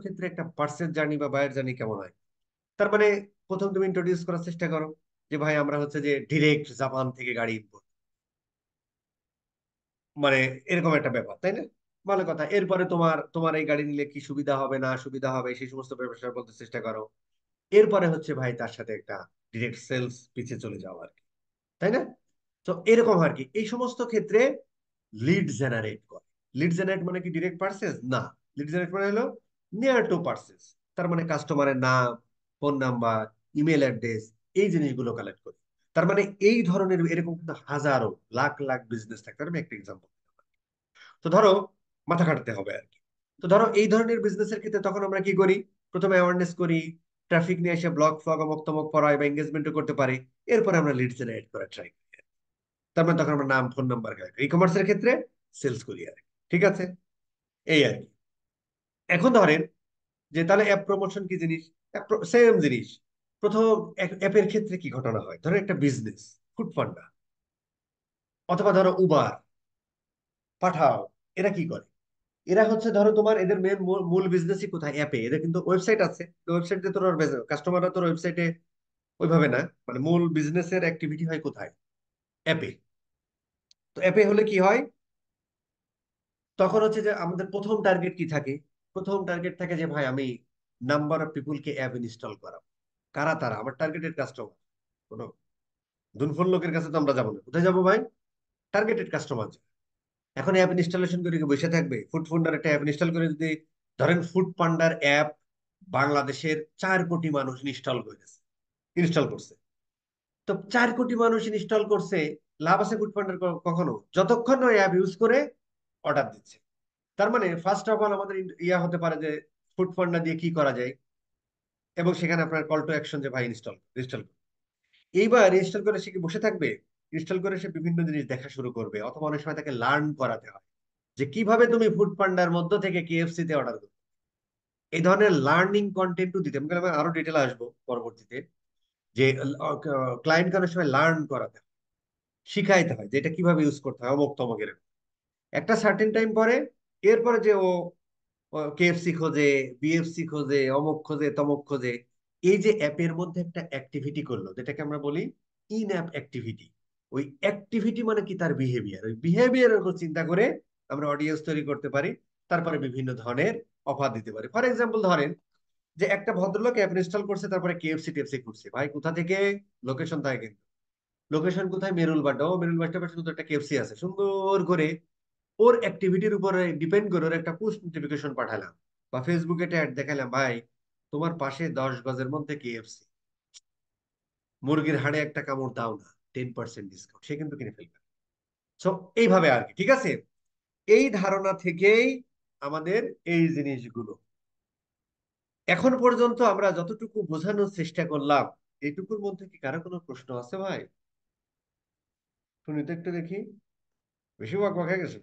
Speaker 1: ক্ষেত্রে একটা পার্সেল জার্নি বা বায়ার জার্নি কেমন হয়? তার মানে প্রথম তুমি ইন্ট্রোডিউস করার চেষ্টা করো যে ভাই আমরা হচ্ছে যে ডিরেক্ট জাপান থেকে গাড়ি ইম্পোর্ট, মানে এরকম একটা ব্যাপার, তাই না? ভালো কথা। এরপরে তোমার তোমার এই গাড়ি নিলে কি সুবিধা হবে না সুবিধা হবে, সেই সমস্ত ব্যাপার বলতে চেষ্টা করো। এরপরে হচ্ছে ভাই তার সাথে একটা ডিরেক্ট সেলস পিছে চলে যাওয়া আর কি, তাই না? তো এরকম আর কি এই সমস্ত ক্ষেত্রে লিড জেনারেট করে। লিড জেনারেট মানে কি ডিরেক্ট পারচেজ না। লিড জেনারেট মানে হলো নিয়ার টু পারচেজ। তার মানে কাস্টমারের নাম, ফোন নাম্বার, ইমেল অ্যাড্রেস, এই জিনিসগুলো কালেক্ট করি। তার মানে এই ধরনের এরকম কিন্তু হাজারো লাখ লাখ বিজনেস থাকে। আমি একটা এক্সাম্পল, তো ধরো মাথা খাটাতে হবে আর কি। তো ধরো এই ধরনের বিজনেসের ক্ষেত্রে তখন আমরা কি করি? প্রথমে অ্যাওয়ারনেস করি, ট্রাফিক নিয়ে এসে ব্লগ ফ্লগ অমুক তমুক পড়াই বা এঙ্গেজমেন্টও করতে পারি। এরপরে আমরা লিড জেনারেট করা ট্রাই করি। তার মানে তখন আমরা নাম, ফোন নাম্বার, ই কমার্সের ক্ষেত্রে সেলস করি আর কি। ঠিক আছে, এই আর কি। এখন ধরেন যে তাহলে অ্যাপ প্রমোশন কি জিনিস? সেম জিনিস। প্রথম অ্যাপের ক্ষেত্রে কি ঘটনা হয়, ধরো একটা বিজনেস, ফুড পান্ডা, অথবা ধরো উবার, পাঠাও, এরা কি করে? এরা হচ্ছে ধরো তোমার এদের মেন মূল বিজনেসই কোথায়? অ্যাপে। এদের কিন্তু ওয়েবসাইট আছে, ওয়েবসাইটে তোর কাস্টমাররা তোর ওয়েবসাইটে ওইভাবে না, মানে মূল বিজনেসের অ্যাক্টিভিটি হয় কোথায়? অ্যাপে। তো অ্যাপে হলে কি হয়? তখন হচ্ছে যে আমাদের প্রথম টার্গেট কি থাকে? প্রথম টার্গেট থাকে যে ভাই আমি নাম্বার অফ পিপুলকে অ্যাপ ইনস্টল করাবো। কারা তারা? আমার টার্গেটেড কাস্টমার। কোনো দুনফোন লোকের কাছে তো আমরা যাবো না, কোথায় যাবো ভাই? Targeted customer. এখন অ্যাপ ইনস্টলেশন করে কি বসে থাকবে? ফুড পান্ডার একটা অ্যাপ ইনস্টল করে যদি, ধরেন ফুড পান্ডার অ্যাপ বাংলাদেশের 4 কোটি মানুষ ইনস্টল করছে। তো 4 কোটি মানুষ ইনস্টল করছে, লাভ আছে ফুড পান্ডার কখনো? যতক্ষণ ওই অ্যাপ ইউজ করে অর্ডার দিচ্ছে। তার মানে ফার্স্ট অফ অল আমাদের ইয়া হতে পারে যে ফুড পান্ডা দিয়ে কি করা যায়, এবং সেখানে আপনার কল টু অ্যাকশন যে ভাই ইনস্টল। এইবার ইনস্টল করে সে কি বসে থাকবে? ইনস্টল করে সে বিভিন্ন জিনিস দেখা শুরু করবে, অথবা অনেক সময় তাকে লার্ন করাতে হয় যে কিভাবে তুমি ফুড পান্ডার মধ্য থেকে কেএফসি তে অর্ডার করবে। এই ধরনের লার্নিং কন্টেন্টও দিতে আমি আরো ডিটেল আসবো পরবর্তীতে, যে ক্লায়েন্টকে অনেক সময় লার্ন করাতে হয়। শিখাইতে হয় যে এটা কিভাবে ইউজ করতে হয়, অমুক তমক এরকম। একটা সার্টেন টাইম পরে, এরপরে যে ও কেএফসি খোঁজে, বিএফসি খোঁজে, অমুক খোঁজে, তমুক খোঁজে, এই যে অ্যাপের মধ্যে একটা অ্যাক্টিভিটি করলো যেটাকে আমরা বলি ইন অ্যাপ অ্যাক্টিভিটি। ওই অ্যাক্টিভিটি মানে কি, তার বিহেভিয়ার, ওই বিহেভিয়ারের উপর চিন্তা করে আমরা অডিয়েন্স তৈরি করতে পারি, তারপরে বিভিন্ন ধরনের অফার দিতে পারি। ফর এক্সাম্পল ধরেন যে একটা ভদ্রলোক অ্যাপ ইনস্টল করছে, তারপরে কেএফসি টেপসি করছে, ভাই কোথা থেকে, লোকেশন থাকে কিন্তু, লোকেশন কোথায়, মেরুল বাড্ডা, ও মেরুল বাড্ডা পাশে শুধু একটা কেএফসি আছে, সুন্দর করে ওর অ্যাক্টিভিটির উপরে ডিপেন্ড করে ওর একটা পুশ নোটিফিকেশন পাঠালাম, বা ফেসবুকে একটা অ্যাড দেখালাম, ভাই তোমার পাশে 10 গজের মধ্যে কেএফসি, মুরগির হাড়ে একটা কামড় দাও না, 10% ডিসকাউন্ট, সে কিন্তু কিনে ফেলবে। সো এইভাবে আর কি, ঠিক আছে। এই ধারণা থেকেই আমাদের এই জিনিসগুলো, এখন পর্যন্ত আমরা যতটুকু বোঝানোর চেষ্টা করলাম, এইটুকুর মধ্যে কি কারো কোনো প্রশ্ন আছে ভাই? শুনি তো একটু দেখি, বেশি বক বক হয়ে গেছে।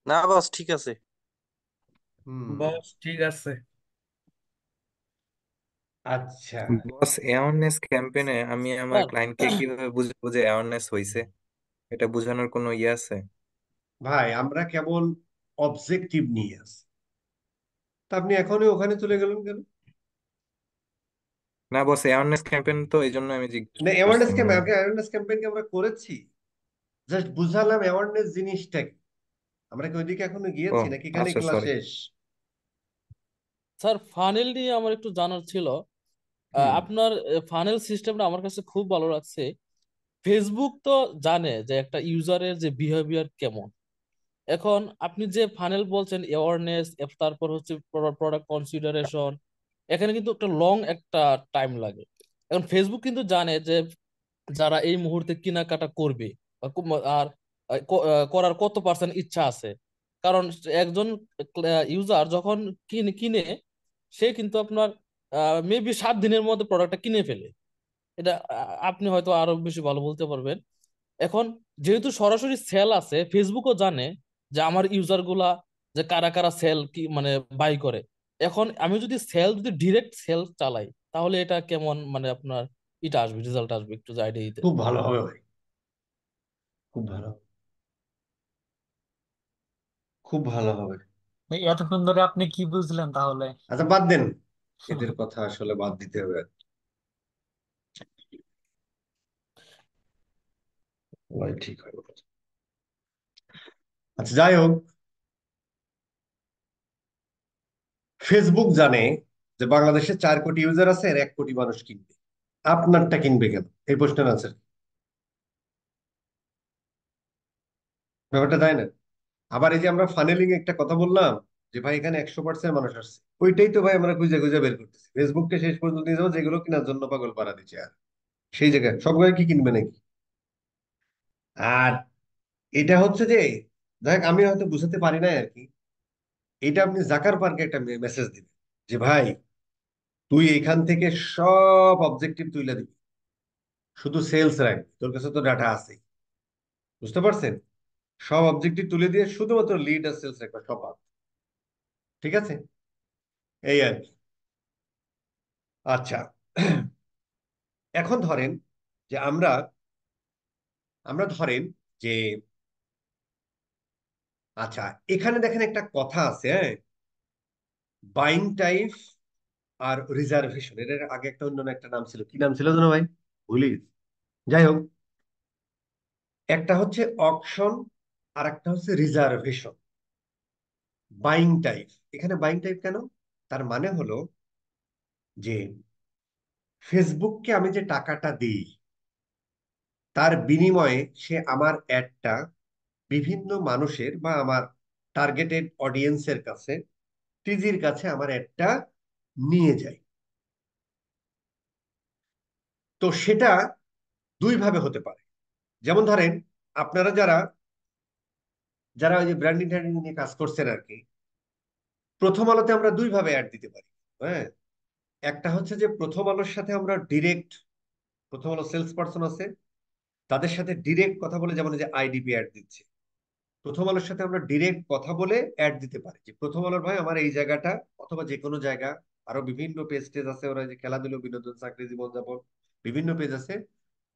Speaker 2: না বস, ঠিক আছে।
Speaker 1: হুম।
Speaker 3: বস ঠিক আছে।
Speaker 1: আচ্ছা।
Speaker 4: বস, অ্যাওয়ারনেস ক্যাম্পেইনে আমি আমার
Speaker 3: স্যার,
Speaker 4: ক্লায়েন্টকে কিভাবে বুঝাবো যে অ্যাওয়ারনেস হয়েছে? এটা বোঝানোর কোনো ইয়ে আছে?
Speaker 1: ভাই আমরা কেবল অবজেক্টিভ নিয়ে আছি, তা আপনি এখনই ওখানে চলে গেলেন কেন?
Speaker 4: না বস, অ্যাওয়ারনেস ক্যাম্পেইন তো এই জন্য আমি জিজ্ঞেস
Speaker 1: না,
Speaker 4: করছি
Speaker 1: অ্যাওয়ারনেস
Speaker 4: মানে।
Speaker 1: ক্যাম্পেইন, অ্যাওয়ারনেস ক্যাম্পেইন আমরা করেছি, জাস্ট বুঝালাম অ্যাওয়ারনেস জিনিসটা কি। আমরা কি ওইদিকে এখনো
Speaker 4: ও
Speaker 1: গিয়েছি নাকি এখানে
Speaker 4: আচ্ছা,
Speaker 1: ক্লাস
Speaker 4: সরি।
Speaker 1: শেষ?
Speaker 3: স্যার ফানেল নিয়ে আমার একটু জানার ছিল।
Speaker 1: হুম।
Speaker 3: আপনার ফানেল সিস্টেমটা আমার কাছে খুব ভালো লাগছে। ফেসবুক তো জানে যে একটা ইউজারের যে বিহেভিয়ার কেমন। এখন আপনি যে ফানেল বলছেন, অ্যাওয়ারনেস, তারপর হচ্ছে প্রোডাক্ট কনসিডারেশন, এখানে কিন্তু একটা লং একটা টাইম লাগে। এখন ফেসবুক কিন্তু জানে যে যারা এই মুহূর্তে কেনাকাটা করবে আর করার কত পার্সেন্ট ইচ্ছা আছে। কারণ একজন ইউজার যখন কিনে কিনে, সে কিন্তু আপনার মেবি 7 দিনের মধ্যে প্রোডাক্টটা কিনে ফেলে। এটা আপনি হয়তো আরো বেশি ভালো বলতে পারবেন। এখন যেহেতু সরাসরি সেল আছে, ফেসবুকও জানে যে আমার ইউজার গুলা যে কারা কারা সেল কি মানে বাই করে। এখন আমি যদি ডিরেক্ট সেল চালাই, তাহলে এটা কেমন মানে আপনার এটা আসবে, রেজাল্ট আসবে, একটু আইডিয়া দিতে।
Speaker 1: খুব ভালো হবে ভাই, খুব ভালো, খুব ভালো হবে।
Speaker 5: এই এতক্ষণ ধরে আপনি কি বুঝলেন তাহলে?
Speaker 1: আচ্ছা বাদ দেন, এদের কথা আসলে বাদ দিতে হবে, ভাই ঠিক হবে। আচ্ছা যাই হোক, ফেসবুক জানে যে বাংলাদেশে 4 কোটি ইউজার আছে, আর 1 কোটি মানুষ কিনবে, আপনারটা কিনবে কেন? এই প্রশ্নের আনসার ব্যাপারটা, তাই না? আবার এই যে আমরা ফানেলিং একটা কথা বললাম, যে ভাই এখানে 100% মানুষ আসছে, ওইটাই তো ভাই আমরা খুঁজে খুঁজে বের করতেছি, ফেসবুককে শেষ পর্যন্ত নিয়ে যাবো যেগুলো কেনার জন্য পাগল পাড়া দিচ্ছে, আর সেই জায়গায় সব গাড়ি কি কিনবে নাকি? আর এটা হচ্ছে যে, দেখ আমি হয়তো বুঝাতে পারি না আর কি, এটা আপনি জাকার পার্কে একটা মেসেজ দিবেন যে ভাই তুই এখান থেকে সব অবজেক্টিভ তুলে দিবি, শুধু সেলস রাখবি, তোর কাছে তো ডাটা আছে, বুঝতে পারছেন? সব অবজেক্টিভ তুলে দিয়ে শুধুমাত্র লিড আর সেলস রাখবা, সব বাদ। ঠিক আছে, এই আর কি। আচ্ছা, এখন ধরেন যে আমরা আমরা ধরেন যে, আচ্ছা এখানে দেখেন একটা কথা আছে, হ্যাঁ, বাইং টাইপ আর রিজার্ভেশন, এর আগে একটা অন্য একটা নাম ছিল, কি নাম ছিল জানো ভাই, ভুলি গেছি। যাই হোক, একটা হচ্ছে অকশন আর একটা হচ্ছে রিজার্ভেশন। বাইং টাইপ, এখানে বাইং টাইপ কেন? তার মানে হলো যে ফেসবুককে আমি যে টাকাটা দিই, তার বিনিময়ে সে আমার অ্যাডটা বিভিন্ন মানুষের বা আমার টার্গেটেড অডিয়েন্সের কাছে, টিজির কাছে আমার অ্যাডটা নিয়ে যায়। তো সেটা দুই ভাবে হতে পারে। যেমন ধরেন আপনারা যারা যারা ওই যে ব্র্যান্ডিং ট্যান্ডিং নিয়ে কাজ করছেন আর কি, প্রথম আলোতে আমরা দুই ভাবে অ্যাড দিতে পারি। হ্যাঁ, একটা হচ্ছে যে প্রথম আলোর সাথে আমরা ডিরেক্ট, প্রথম আলো সেলস পার্সন আছে, তাদের সাথে ডিরেক্ট কথা বলে, যেমন এই যে আইডিপি অ্যাড দিচ্ছে, প্রথম আলোর সাথে আমরা ডিরেক্ট কথা বলে অ্যাড দিতে পারি যে প্রথম আলোর ভাই আমার এই জায়গাটা, অথবা যে কোনো জায়গা, আরো বিভিন্ন পেজ টেজ আছে, ওরা যে খেলাধুলো, বিনোদন, চাকরি, জীবনযাপন, বিভিন্ন পেজ আছে,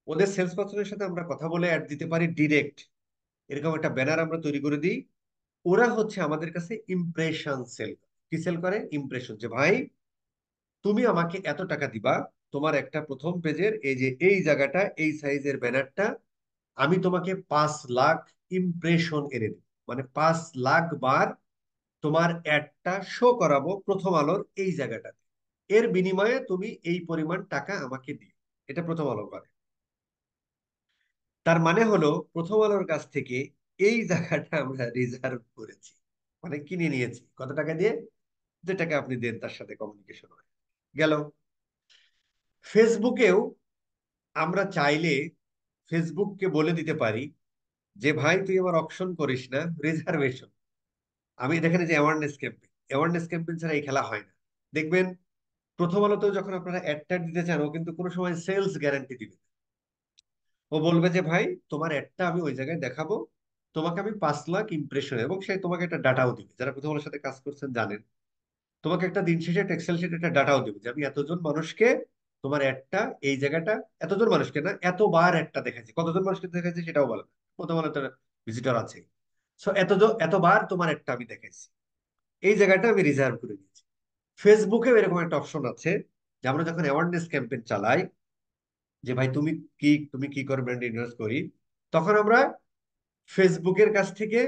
Speaker 1: ওদের সেলস পার্সনের সাথে আমরা কথা বলে অ্যাড দিতে পারি ডিরেক্ট, এরকম একটা ব্যানার আমরা তৈরি করে দিই। ওরা হচ্ছে আমাদের কাছে ইমপ্রেশন সেল, কি সেল করে? ইমপ্রেশন, যে ভাই তুমি আমাকে এত টাকা দিবা, তোমার একটা প্রথম পেজের এই যে এই জায়গাটা, এই সাইজের ব্যানারটা আমি তোমাকে 5 লাখ ইমপ্রেশন এনে দিব, মানে 5 লাখ বার তোমার অ্যাডটা শো করাবো প্রথম আলোর এই জায়গাটাতে, এর বিনিময়ে তুমি এই পরিমাণ টাকা আমাকে দিও। এটা প্রথম আলো করে। তার মানে হলো প্রথম আলোর কাছ থেকে এই জায়গাটা আমরা রিজার্ভ করেছি, মানে কিনে নিয়েছি। কত টাকা দিয়ে? যে টাকা আপনি দেন তার সাথে কমিউনিকেশন হয়। গেল। ফেসবুকেও আমরা চাইলে ফেসবুককে বলে দিতে পারি যে ভাই তুই আমার অকশন করিস না, রিজার্ভেশন। আমি দেখেন যে অ্যাওয়ারনেস ক্যাম্পেইন ছাড়া এই খেলা হয় না। দেখবেন প্রথম আলোতেও যখন আপনারা অ্যাডটা দিতে চান, ও কিন্তু কোনো সময় সেলস গ্যারান্টি দিবে না। ও বলবে যে ভাই তোমার অ্যাডটা আমি ওই জায়গায় দেখাবো, তোমাকে আমি 5 লাখ ইমপ্রেশন, এবং সে তোমাকে একটা ডাটাও দিবে। যারা প্রথম আলোর সাথে কাজ করছেন জানেন, তোমাকে একটা দিন শেষে একটা এক্সেল শিটে একটা ডাটাও দিবে যে আমি এতজন মানুষকে তোমার অ্যাডটা এই জায়গাটা, এতজন মানুষকে না, এতবার অ্যাডটা দেখাচ্ছি। কতজন মানুষকে দেখাচ্ছি সেটাও বলে না, প্রথম আলোতে ভিজিটর আছে। সো এতবার তোমার অ্যাডটা আমি দেখাইছি, এই জায়গাটা আমি রিজার্ভ করে নিয়েছি। ফেসবুকেও এরকম একটা অপশন আছে যে আমরা যখন অ্যাওয়ারনেস ক্যাম্পেইন চালাই, যে ভাই তুমি কি করে ব্র্যান্ড ইনভেস্ট করি, তখন আমরা ফেসবুকের কাছ থেকে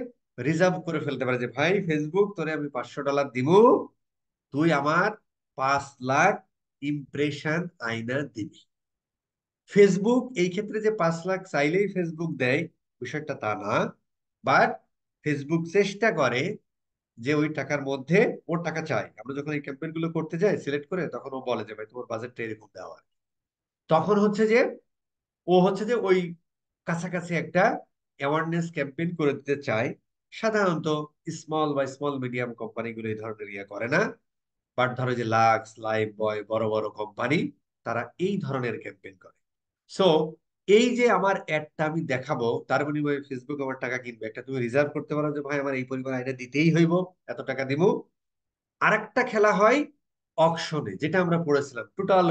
Speaker 1: রিজার্ভ করে ফেলতে পারি যে ভাই ফেসবুক তোরে আমি $500 দিব, তুই আমার 5 লাখ ইমপ্রেশন আইনা দিবি। ফেসবুক এই ক্ষেত্রে যে 5 লাখ চাইলেই ফেসবুক দেয়, বিষয়টা তা না। বাট ফেসবুক চেষ্টা করে যে ওই টাকার মধ্যে, ওর টাকা চাই। আমরা যখন এই ক্যাম্পেইন গুলো করতে যাই সিলেক্ট করে, তখন ও বলে যে ভাই তোমার বাজেটটা এরকম দেওয়া। তখন হচ্ছে যে ও হচ্ছে যে ওই কাছাকাছি একটা অ্যাওয়ারনেস ক্যাম্পেইন করে দিতে চায়। সাধারণত স্মল মিডিয়াম কোম্পানিগুলো এই ধরনের ইয়ে করে না। বাট ধরো যে লাক্স, লাইফ বয়, বড় বড় কোম্পানি, তারা এই ধরনের ক্যাম্পেইন করে। সো এই যে আমার অ্যাডটা আমি দেখাবো, তার বিনিময়ে ফেসবুক আমার টাকা কিনবে, একটা তুমি রিজার্ভ করতে পারো যে ভাই আমার এই পরিমাণ আইডিয়া দিতেই হইব, এত টাকা দিব। আরেকটা খেলা হয় অকশনে, যেটা আমরা পড়েছিলাম টোটাল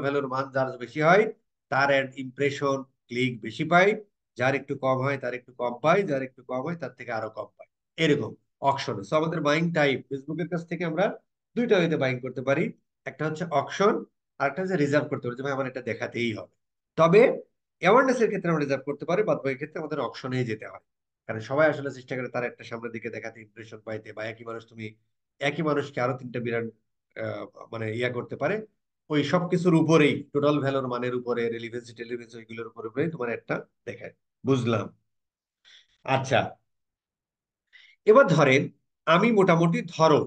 Speaker 1: ভ্যালুর মান যার বেশি হয় তার অ্যাড ইমপ্রেশন ক্লিক বেশি পায়, যার একটু কম হয় তার একটু কম পায়, যার একটু কম হয় তার থেকে আরো কম পায়, এরকম অকশনে। সো আমাদের বাইং টাইপ ফেসবুকের কাছ থেকে আমরা দুইটা হইতে বাইং করতে পারি, একটা হচ্ছে অকশন, আর একটা হচ্ছে রিজার্ভ করতে পারি যে ভাই আমার এটা দেখাতেই হবে। তবে অ্যাওয়ারনেস এর ক্ষেত্রে আমরা রিজার্ভ করতে পারি, বাদ বাকি ক্ষেত্রে আমাদের অকশনেই যেতে হয়। কারণ সবাই আসলে চেষ্টা করে তার একটা সামনের দিকে দেখাতে, ইমপ্রেশন পাইতে, বা একই মানুষকে আরো তিনটা বিরাট আহ, মানে ইয়া করতে পারে। ওই সবকিছুর উপরেই, টোটাল ভ্যালুর মানের উপরে, রেলিভেন্সি টেলিভেন্সি ওইগুলোর উপরেই তোমার একটা দেখায়। বুঝলাম। আচ্ছা, এবার ধরেন আমি মোটামুটি ধরো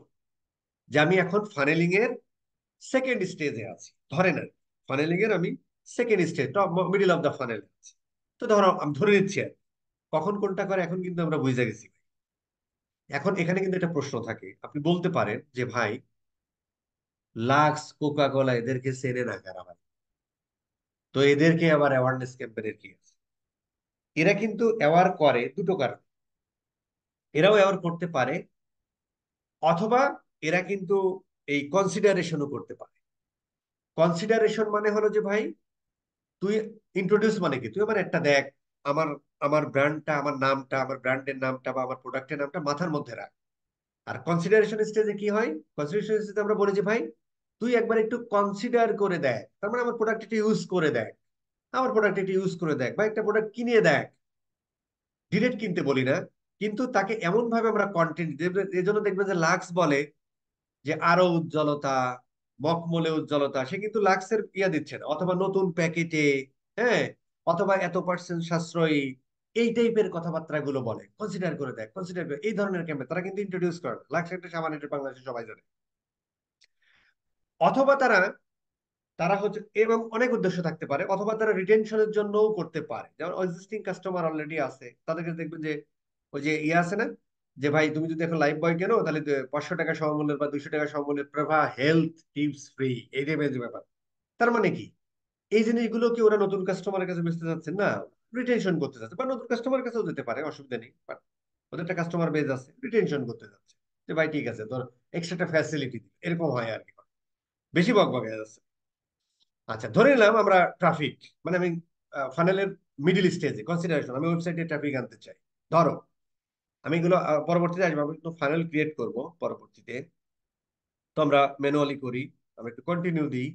Speaker 1: যে আমি এখন ফানেলিং এর সেকেন্ড স্টেজে আছি, ধরেন আর ফানেলিং এর আমি second stage, middle of the funnel আছি। তো ধরো আমি ধরে নিচ্ছি আর কখন কোনটা করে এখন কিন্তু আমরা বুঝে গেছি। এখন এখানে কিন্তু একটা প্রশ্ন থাকে, আপনি বলতে পারেন যে ভাই লাক্স, কোকা কোলা এদেরকে চেনে না কারা ভাই, তো এদেরকে আবার অ্যাওয়ারনেস ক্যাম্পেইনের কি আছে? এরা কিন্তু অ্যাওয়ার করে দুটো কারণ, এরাও অ্যাওয়ার করতে পারে, অথবা এরা কিন্তু এই কনসিডারেশনও করতে পারে। কনসিডারেশন মানে হলো যে ভাই তুই ইন্ট্রোডিউস, মানে কি তুই আমার একটা দেখ, আমার আমার ব্র্যান্ডটা, আমার নামটা, আমার ব্র্যান্ডের নামটা বা আমার প্রোডাক্টের নামটা মাথার মধ্যে রাখ। আর কনসিডারেশন স্টেজে কি হয়? কনসিডারেশন স্টেজে আমরা বলি যে ভাই তুই একবার একটু কনসিডার করে দেখ, তার মানে আমার প্রোডাক্ট একটু ইউজ করে দেখ, আমার প্রোডাক্ট একটু ইউজ করে দেখ, বা একটা প্রোডাক্ট কিনে দেখ। ডিরেক্ট কিনতে বলি না, কিন্তু তাকে এমন ভাবে আমরা কন্টেন্ট দেব। এই জন্য দেখবেন যে লাক্স বলে যে আরো উজ্জ্বলতা, মখমলে উজ্জ্বলতা, সে কিন্তু লাক্সের ইয়া দিচ্ছে না, অথবা নতুন প্যাকেটে, হ্যাঁ, অথবা এত% সাশ্রয়ী, এই টাইপের কথাবার্তা গুলো বলে। কনসিডার করে দেখ, কনসিডার করে, এই ধরনের ক্যাম্পে তারা কিন্তু ইন্ট্রোডিউস করে না। লাক্স একটা সাবান, এটা বাংলাদেশে সবাই জানে। অথবা তারা তারা হচ্ছে, এবং অনেক উদ্দেশ্য থাকতে পারে, অথবা তারা রিটেনশনের জন্যও করতে পারে। যেমন এক্সিস্টিং কাস্টমার অলরেডি আছে, তাদেরকে দেখবেন যে ওই যে ইয়ে আছে না, যে ভাই তুমি যদি এখন লাইফ বয় কেনো, তাহলে 500 টাকা সমমূল্যের বা 200 টাকা সমমূল্যের প্রভা হেলথ টিপস ফ্রি, এই টাইপের যে ব্যাপার। তার মানে কি এই জিনিসগুলো কি ওরা নতুন কাস্টমারের কাছে বেচতে যাচ্ছে না, রিটেনশন করতে যাচ্ছে, বা নতুন কাস্টমারের কাছেও যেতে পারে, অসুবিধা নেই। বাট ওদের একটা কাস্টমার বেজ আছে, রিটেনশন করতে যাচ্ছে, যে ভাই ঠিক আছে তোর এক্সট্রা ফ্যাসিলিটি, এরকম হয় আর কি, বেশি বক বকে যাচ্ছে। আচ্ছা, ধরে নিলাম আমরা ট্রাফিক, মানে আমি ফানেলের মিডিল স্টেজে কনসিডারেশন, আমি ওয়েবসাইটে ট্রাফিক আনতে চাই। ধরো আমি এগুলো পরবর্তীতে আসবো, আমি কিন্তু ফানেল ক্রিয়েট করব পরবর্তীতে। তো আমরা ম্যানুয়ালি করি, আমরা একটু কন্টিনিউ দিই।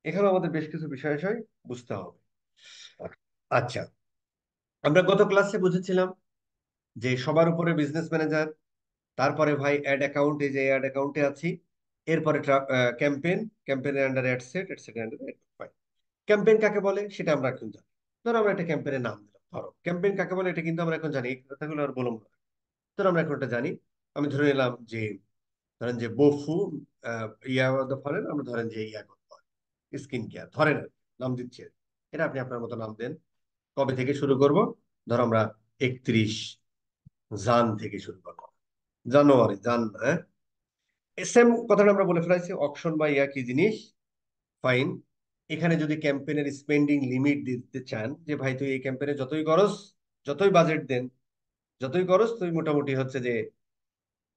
Speaker 1: এখানে আমাদের বেশ কিছু বিষয় বিষয় বুঝতে হবে। আচ্ছা, আমরা গত ক্লাসে বুঝেছিলাম যে সবার উপরে বিজনেস ম্যানেজার, তারপরে ভাই অ্যাড অ্যাকাউন্ট, এই যে অ্যাড অ্যাকাউন্টে আছি, এরপরে ক্যাম্পেইন, ক্যাম্পেইনের আন্ডারে অ্যাড সেট, অ্যাড সেটের আন্ডারে ক্যাম্পেইন কাকে বলে সেটা আমরা এখন জানি। ধরো আমরা একটা ক্যাম্পেইনের নাম দিলাম, ধরো ক্যাম্পেইন কাকে বলে এটা কিন্তু আমরা এখন জানি, এই কথাগুলো আর বলবো না। ধরো আমরা এখন এটা জানি। আমি ধরে নিলাম যে, ধরেন যে বফু ইয়া ধরেন, আমরা ধরেন যে ইয়া করতে হয় স্কিন কেয়ার, ধরেন আর কি, নাম দিচ্ছি আর কি। এটা আপনি আপনার মতো নাম দেন। কবে থেকে শুরু করব? ধরো আমরা 31 জান থেকে শুরু করবো, জানুয়ারি, জান, হ্যাঁ। সেম কথাটা আমরা বলে ফেলাইছি, অকশন বা ইয়া কি জিনিস, ফাইন। এখানে যদি ক্যাম্পেইনের স্পেন্ডিং লিমিট দিতে চান, যে ভাই তুই এই ক্যাম্পেইনে যতই খরচ, যতই বাজেট দেন, যতই খরচ, তুই মোটামুটি হচ্ছে যে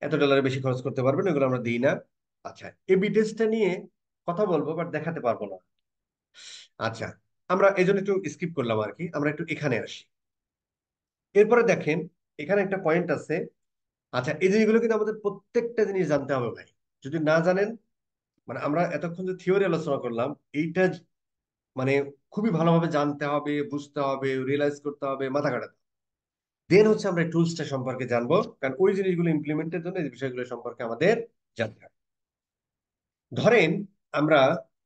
Speaker 1: $এত বেশি খরচ করতে পারবেন, এগুলো আমরা দিই না। আচ্ছা, এবি টেস্টটা নিয়ে কথা বলবো, বাট দেখাতে পারবো না। আচ্ছা, আমরা এই জন্য একটু স্কিপ করলাম আর কি, আমরা একটু এখানে আসি। এরপরে দেখেন, এখানে একটা পয়েন্ট আছে। আচ্ছা, এই জিনিসগুলো কিন্তু আমাদের প্রত্যেকটা জিনিস জানতে হবে ভাই। যদি না জানেন, মানে আমরা এতক্ষণ যে থিওরি আলোচনা করলাম, এইটা মানে খুবই ভালোভাবে জানতে হবে, বুঝতে হবে, রিয়েলাইজ করতে হবে, মাথা খাটাতে, দেন হচ্ছে আমরা টুলসটা সম্পর্কে জানবো। কারণ ওই জিনিসগুলো ইমপ্লিমেন্টের জন্য এই বিষয়গুলো সম্পর্কে আমাদের জানতে হবে। ধরেন আমরা,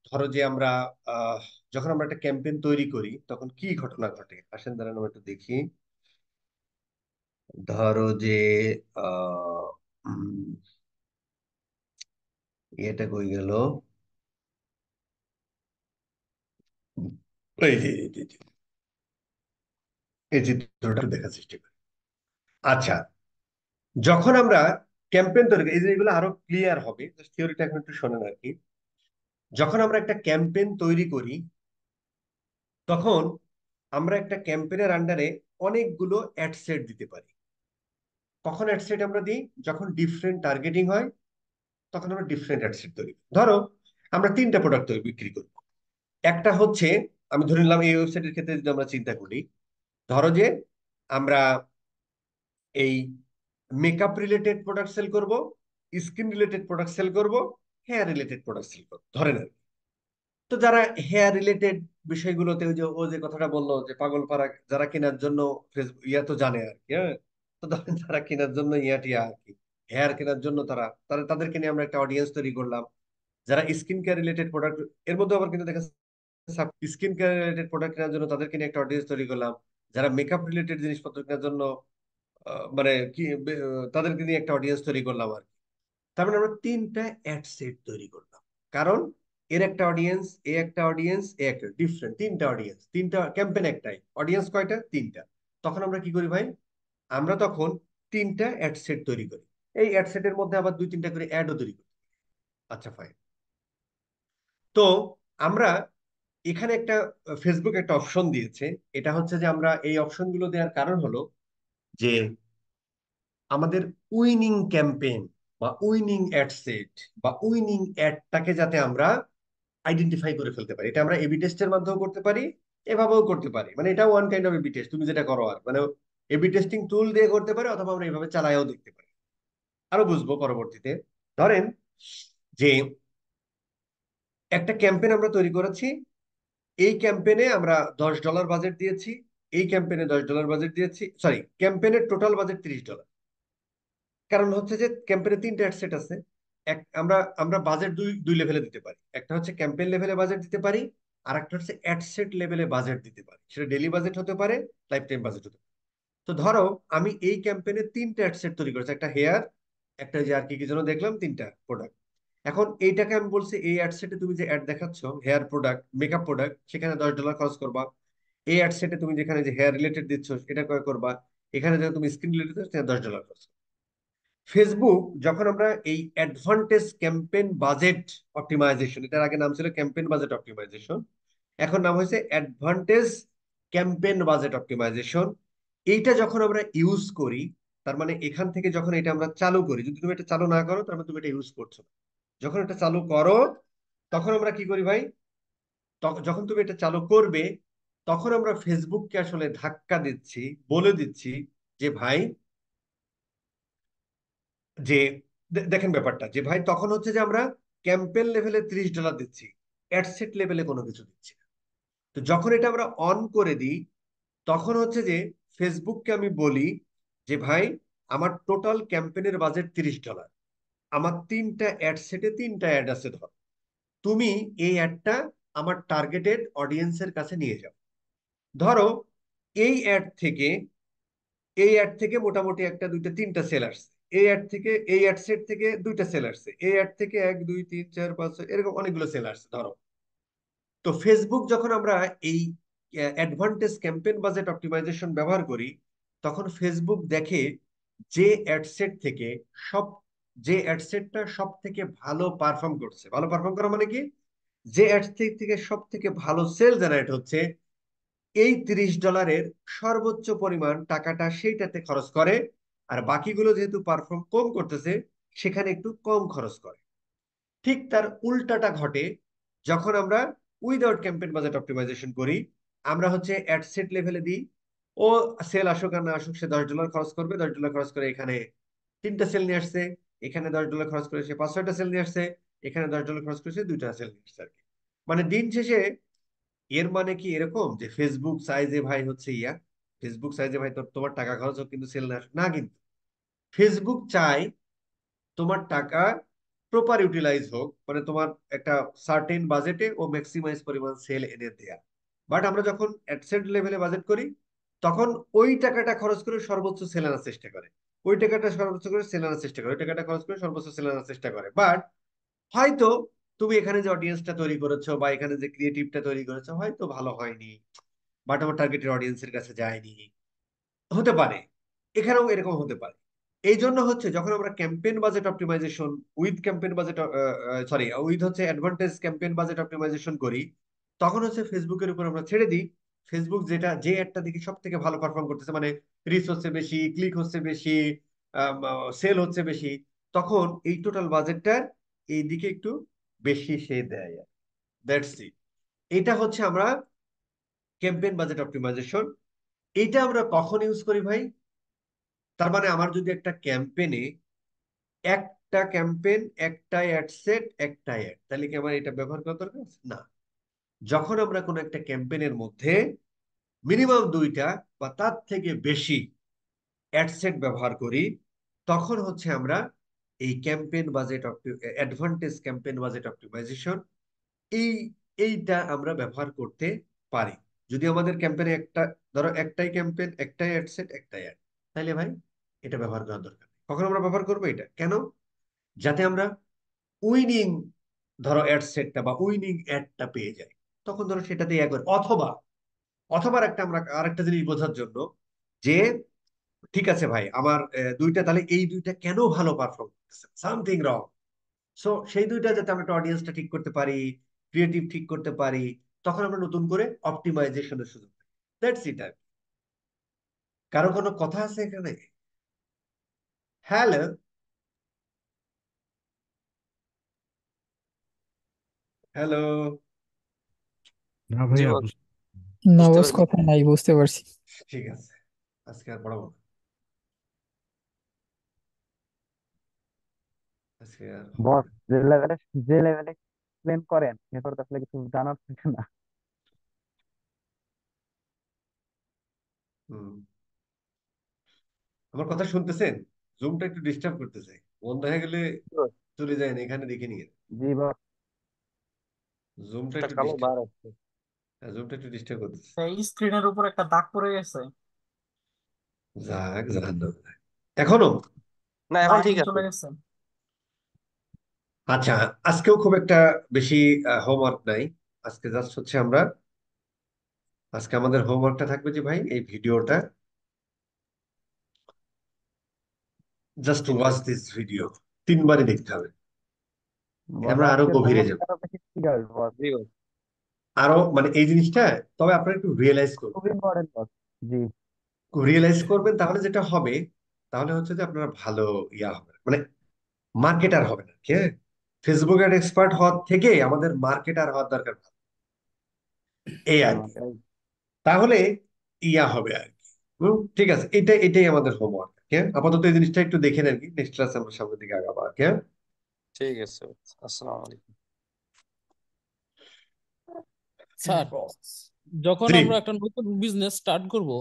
Speaker 1: ধরো যে আমরা আহ যখন আমরা একটা ক্যাম্পেইন তৈরি করি, তখন কি ঘটনা ঘটে আসেন দাঁড়ান আমরা একটু দেখি। ধরো যে আহ উম, এটা কই গেল, এই যে এই চিত্রটা দেখার চেষ্টা করি। আচ্ছা, যখন আমরা ক্যাম্পেইন তৈরি করি, এই জিনিসগুলো আরো ক্লিয়ার হবে, থিওরিটা এখন একটু শোনেন আর কি। যখন আমরা একটা ক্যাম্পেইন তৈরি করি, তখন আমরা একটা ক্যাম্পেইনের আন্ডারে অনেকগুলো অ্যাড সেট দিতে পারি। কখন অ্যাড সেট আমরা দিই? যখন ডিফারেন্ট টার্গেটিং হয়, তখন আমরা ডিফারেন্ট অ্যাড সেট তৈরি করি। ধরো আমরা 3টা প্রোডাক্ট বিক্রি করি। একটা হচ্ছে, আমি ধরে নিলাম এই ওয়েবসাইটের ক্ষেত্রে যদি আমরা চিন্তা করি, ধরো যে আমরা এই মেকআপ রিলেটেড প্রোডাক্ট সেল করব, স্কিন রিলেটেড প্রোডাক্ট সেল করব, হেয়ার রিলেটেড প্রোডাক্ট সেল করবো, ধরেন আর কি। তো যারা হেয়ার রিলেটেড বিষয়গুলোতে, ওই যে ও যে কথাটা বললো যে পাগল পাড়া, যারা কেনার জন্য ফেসবুক ইয়া তো জানে আর কি, হ্যাঁ। তো ধরেন যারা কেনার জন্য ইয়া টিয়া আর কি, হেয়ার কেনার জন্য, তারা তারা তাদেরকে নিয়ে আমরা একটা অডিয়েন্স তৈরি করলাম। যারা স্কিন কেয়ার রিলেটেড প্রোডাক্ট, এর মধ্যে আবার কিন্তু দেখা স্কিন কেয়ার রিলেটেড প্রোডাক্ট কেনার জন্য তাদেরকে নিয়ে একটা অডিয়েন্স তৈরি করলাম। যারা মেকআপ রিলেটেড জিনিসপত্র কেনার জন্য মানে কি তাদেরকে নিয়ে একটা অডিয়েন্স তৈরি করলাম আর কি। তার মানে আমরা 3টা অ্যাড সেট তৈরি করলাম। কারণ এর একটা অডিয়েন্স, এ একটা অডিয়েন্স, এ একটা, ডিফারেন্ট 3টা অডিয়েন্স, 3টা ক্যাম্পেইন, একটাই অডিয়েন্স, কয়টা? 3টা। তখন আমরা কি করি ভাই? আমরা তখন 3টা অ্যাড সেট তৈরি করি। এই অ্যাড সেটের মধ্যে আবার 2-3টা করে অ্যাডও তৈরি করি। আচ্ছা, ফাইন। তো আমরা এখানে একটা, ফেসবুক একটা অপশন দিয়েছে। এটা হচ্ছে যে আমরা এই অপশনগুলো দেওয়ার কারণ হলো যে আমাদের উইনিং ক্যাম্পেইন বা উইনিং অ্যাড সেট বা উইনিং অ্যাডটাকে যাতে আমরা আইডেন্টিফাই করে ফেলতে পারি। এটা আমরা এবি টেস্টের মাধ্যমেও করতে পারি, এভাবেও করতে পারি। মানে এটা one kind of A B test, তুমি যেটা করো আর মানে এবি টেস্টিং টুল দিয়ে করতে পারি, অথবা আমরা এইভাবে চালাইও দেখতে পারি। আরো বুঝবো পরবর্তীতে। ধরেন যে একটা ক্যাম্পেইন আমরা তৈরি করেছি, এই ক্যাম্পেইনে আমরা $10 বাজেট দিয়েছি, এই ক্যাম্পেইনে $10 বাজেট দিয়েছি, সরি, ক্যাম্পেইনের টোটাল বাজেট $30। কারণ হচ্ছে যে ক্যাম্পেইনে 3টা অ্যাড সেট আছে। আমরা আমরা বাজেট দুই দুই লেভেলে দিতে পারি। একটা হচ্ছে ক্যাম্পেইন লেভেলে বাজেট দিতে পারি, আর একটা হচ্ছে অ্যাড সেট লেভেলে বাজেট দিতে পারি। সেটা ডেইলি বাজেট হতে পারে, লাইফ টাইম বাজেট হতে পারে। তো ধরো আমি এই ক্যাম্পেইনে 3টা অ্যাড সেট তৈরি করেছি, একটা হেয়ার, একটা যে আর কি কি যেন দেখলাম, 3টা প্রোডাক্ট। এখন এইটাকে আমি বলছি, এই অ্যাড সেটে তুমি যে অ্যাড দেখাচ্ছ হেয়ার প্রোডাক্ট, মেকআপ প্রোডাক্ট, সেখানে $10 খরচ করবা। এই অ্যাড সেটে তুমি যেখানে যে হেয়ার রিলেটেড দিচ্ছ, এটা কয় করবা। এখানে যে তুমি স্কিন রিলেটেড দিচ্ছ, $10 খরচ। ফেসবুক যখন আমরা এই অ্যাডভান্টেজ ক্যাম্পেইন বাজেট অপটিমাইজেশন, এটার আগে নাম ছিল ক্যাম্পেইন বাজেট অপটিমাইজেশন, এখন নাম হয়েছে অ্যাডভান্টেজ ক্যাম্পেইন বাজেট অপটিমাইজেশন, এইটা যখন আমরা ইউজ করি, তার মানে এখান থেকে যখন এটা আমরা চালু করি, যদি তুমি এটা চালু না করো তার মানে তুমি এটা ইউজ করছো না। যখন এটা চালু করো, তখন আমরা কি করি ভাই? যখন তুমি এটা চালু করবে, তখন আমরা ফেসবুককে আসলে ধাক্কা দিচ্ছি, বলে দিচ্ছি যে ভাই, যে দেখেন ব্যাপারটা, যে ভাই তখন হচ্ছে যে আমরা ক্যাম্পেন লেভেলে $30 দিচ্ছি, অ্যাডসেট লেভেলে কোনো কিছু দিচ্ছি না। তো যখন এটা আমরা অন করে দিই, তখন হচ্ছে যে ফেসবুককে আমি বলি যে ভাই, আমার টোটাল ক্যাম্পেনের বাজেট $30, আমার 3টা অ্যাড সেটে 3টা অ্যাড আছে, ধর তুমি এই অ্যাডটা আমার টার্গেটেড অডিয়েন্সের কাছে নিয়ে যাও। ধরো এই অ্যাড থেকে এই অ্যাড থেকে মোটামুটি একটা দুইটা তিনটা সেল আসছে, এই অ্যাড থেকে এই অ্যাড সেট থেকে দুইটা সেল আসছে, এই অ্যাড থেকে 1 2 3 4 5 6 এরকম অনেকগুলো সেল আসছে ধরো। তো ফেসবুক যখন আমরা এই অ্যাডভান্টেজ ক্যাম্পেইন বাজেট অপটিমাইজেশন ব্যবহার করি, তখন ফেসবুক দেখে যে অ্যাডসেট থেকে সব যে অ্যাডসেটটা সব থেকে ভালো পারফর্ম করছে, ভালো পারফর্ম করা মানে কি, যে অ্যাডসেট থেকে সব থেকে ভালো সেল জেনারেট হচ্ছে, এই $30 সর্বোচ্চ পরিমাণ টাকাটা সেইটাতে খরচ করে। আর বাকিগুলো যেহেতু পারফর্ম কম করতেছে, সেখানে একটু কম খরচ করে। ঠিক তার উল্টাটা ঘটে যখন আমরা উইদাউট ক্যাম্পেইন বাজেট অপটিমাইজেশন করি। আমরা হচ্ছে অ্যাড সেট লেভেলে দিই, ও সেল আসুক আর না আসুক, সে $10 খরচ করবে, $10 খরচ করে এখানে 3টা সেল নিয়ে আসছে, এখানে $10 খরচ করে সে 5 6টা সেল নিয়ে আসছে, এখানে $10 খরচ করে সে 2টা সেল নিয়ে আসছে আর কি। মানে দিন শেষে এর মানে কি এরকম যে ফেসবুক সাইজে ভাই হচ্ছে ফেসবুক সাইজে ভাই তোমার টাকা খরচ হোক কিন্তু সেল না আসুক, না, কিন্তু ফেসবুক চাই তোমার টাকা প্রপার ইউটিলাইজ হোক, মানে তোমার একটা সার্টেন বাজেটে ও ম্যাক্সিমাইজ পরিমাণ সেল এনে দেয়া। বাট আমরা যখন অ্যাডসেন্ট লেভেলে বাজেট করি, তখন ওই টাকাটা খরচ করে সর্বোচ্চ সেল আনার চেষ্টা করে, ওই টাকাটা সর্বোচ্চ করে সেল আনার চেষ্টা করে, ওই টাকাটা খরচ করে সর্বোচ্চ সেল আনার চেষ্টা করে। বাট হয়তো তুমি এখানে যে অডিয়েন্সটা তৈরি করেছো বা এখানে যে ক্রিয়েটিভটা তৈরি করেছো হয়তো ভালো হয়নি, বাট আমার টার্গেটেড অডিয়েন্সের কাছে যায়নি, হতে পারে, এখানেও এরকম হতে পারে। এই জন্য হচ্ছে যখন আমরা campaign budget optimization with campaign budget, sorry, with হচ্ছে অ্যাডভান্টেজ ক্যাম্পেইন বাজেট অপটিমাইজেশন করি, তখন হচ্ছে ফেসবুকের উপর আমরা ছেড়ে দিই। ফেসবুক যেটা যে অ্যাডটা দেখি সব থেকে ভালো পারফর্ম করতেছে, মানে রিচ হচ্ছে বেশি, ক্লিক হচ্ছে বেশি, সেল হচ্ছে বেশি, তখন এই টোটাল বাজেটটার এই দিকে একটু বেশি সে দেয়। That's it. এটা হচ্ছে আমরা ক্যাম্পেইন বাজেট অপটিমাইজেশন। এইটা আমরা কখন ইউজ করি ভাই? তার মানে আমার যদি একটা ক্যাম্পেইনে একটা ক্যাম্পেইন, একটা অ্যাড সেট, একটা অ্যাড, তাহলে কি আমার এটা ব্যবহার করা দরকার আছে? না। যখন আমরা কোনো একটা ক্যাম্পেইনের মধ্যে মিনিমাম 2টা বা তার থেকে বেশি অ্যাড সেট ব্যবহার করি, তখন হচ্ছে আমরা এই campaign budget advantage campaign budget optimization, এই এইটা আমরা ব্যবহার করতে পারি। যদি আমাদের ক্যাম্পেইনে একটা, ধরো একটাই ক্যাম্পেইন, একটাই অ্যাড সেট, একটাই অ্যাড, তাহলে ভাই এটা ব্যবহার করা দরকার নেই। কখন আমরা ব্যবহার করবো এটা কেন? যাতে আমরা উইনিং, ধরো অ্যাড সেটটা বা উইনিং অ্যাডটা পেয়ে যাই, তখন ধরো সেটা দিয়ে একবার, অথবা অথবা একটা আমরা আরেকটা জিনিস বোঝার জন্য যে ঠিক আছে ভাই, আমার দুইটা, তাহলে এই দুইটা কেন ভালো পারফর্ম করতেছে, সামথিং রং। সো সেই দুইটা যাতে আমরা অডিয়েন্সটা ঠিক করতে পারি, ক্রিয়েটিভ ঠিক করতে পারি, তখন আমরা নতুন করে অপটিমাইজেশনের সুযোগ পাই। That's it. কারো কোনো কথা আছে এখানে? Hello, hello.
Speaker 6: না
Speaker 2: জি
Speaker 6: ভাইয়া
Speaker 2: বস,
Speaker 5: না
Speaker 2: বুঝতে
Speaker 5: বস,
Speaker 2: পারছি।
Speaker 5: কথা নাই, বুঝতে পারছি।
Speaker 1: ঠিক আছে, আজকে আর পড়াবো না, আজকে আর হবে
Speaker 7: বস,
Speaker 1: না।
Speaker 7: যে লেভেলে এক্সপ্লেন করেন এরপর তো আসলে কিছু জানার থাকে না।
Speaker 1: হুম, আমার কথা শুনতেছেন? জুমটা একটু ডিস্টার্ব করতেছে, বন্ধ হয়ে গেলে
Speaker 2: জি বস,
Speaker 1: চলে যায় না, এখানে দেখে নিয়ে।
Speaker 7: জি বস।
Speaker 1: জুমটা
Speaker 2: একটা
Speaker 1: একটু
Speaker 2: কালো
Speaker 1: ডিস্টার্ব,
Speaker 2: বার আছে।
Speaker 1: জুমটা একটু ডিস্টার্ব করতেছে।
Speaker 5: এই স্ক্রিনের উপর একটা দাগ পড়ে গেছে।
Speaker 1: যাক, জাহান্নামে যাক। এখনো?
Speaker 2: না
Speaker 5: না,
Speaker 2: এখন ঠিক
Speaker 5: এখন
Speaker 2: আছে।
Speaker 5: চলে গেছে।
Speaker 1: আচ্ছা, আজকেও খুব একটা বেশি হোমওয়ার্ক নাই। আজকে জাস্ট হচ্ছে আমরা, আজকে আমাদের হোমওয়ার্কটা থাকবে যে ভাই এই ভিডিওটা, জাস্ট
Speaker 2: জি
Speaker 1: ওয়াচ দিস ভিডিও, 3বারই দেখতে হবে। এটা
Speaker 7: বস
Speaker 1: আমরা আরো
Speaker 7: আজকের
Speaker 1: গভীরে
Speaker 7: হোমওয়ার্ক
Speaker 1: যাব,
Speaker 7: আরো বেশি ঠিক হবে বস।
Speaker 2: জি বস।
Speaker 1: আরো মানে এই জিনিসটা, তবে আপনারা একটু রিয়েলাইজ
Speaker 7: খুব
Speaker 1: করবেন,
Speaker 7: ইম্পর্টেন্ট বস। জি।
Speaker 1: রিয়েলাইজ করবেন, তাহলে যেটা হবে, তাহলে হচ্ছে যে আপনারা ভালো হবে না। মানে মার্কেটার হবে না, হ্যাঁ। ফেসবুকের এক্সপার্ট হওয়ার থেকে আমাদের মার্কেটার হওয়ার দরকার। এই আর কি।
Speaker 7: তাই
Speaker 1: তাহলে ইয়া হবে আর কি। ঠিক আছে, এটাই আমাদের হোমওয়ার্ক। হ্যাঁ, আপাতত এই জিনিসটা একটু দেখেন আর কি, নেক্সট ক্লাসে আমরা সামনের দিকে আগাবো আর কি। হ্যাঁ,
Speaker 2: ঠিক আছে, আসসালামু আলাইকুম।
Speaker 3: স্যার, যখন
Speaker 1: জি।
Speaker 3: আমরা একটা নতুন বিজনেস স্টার্ট করব,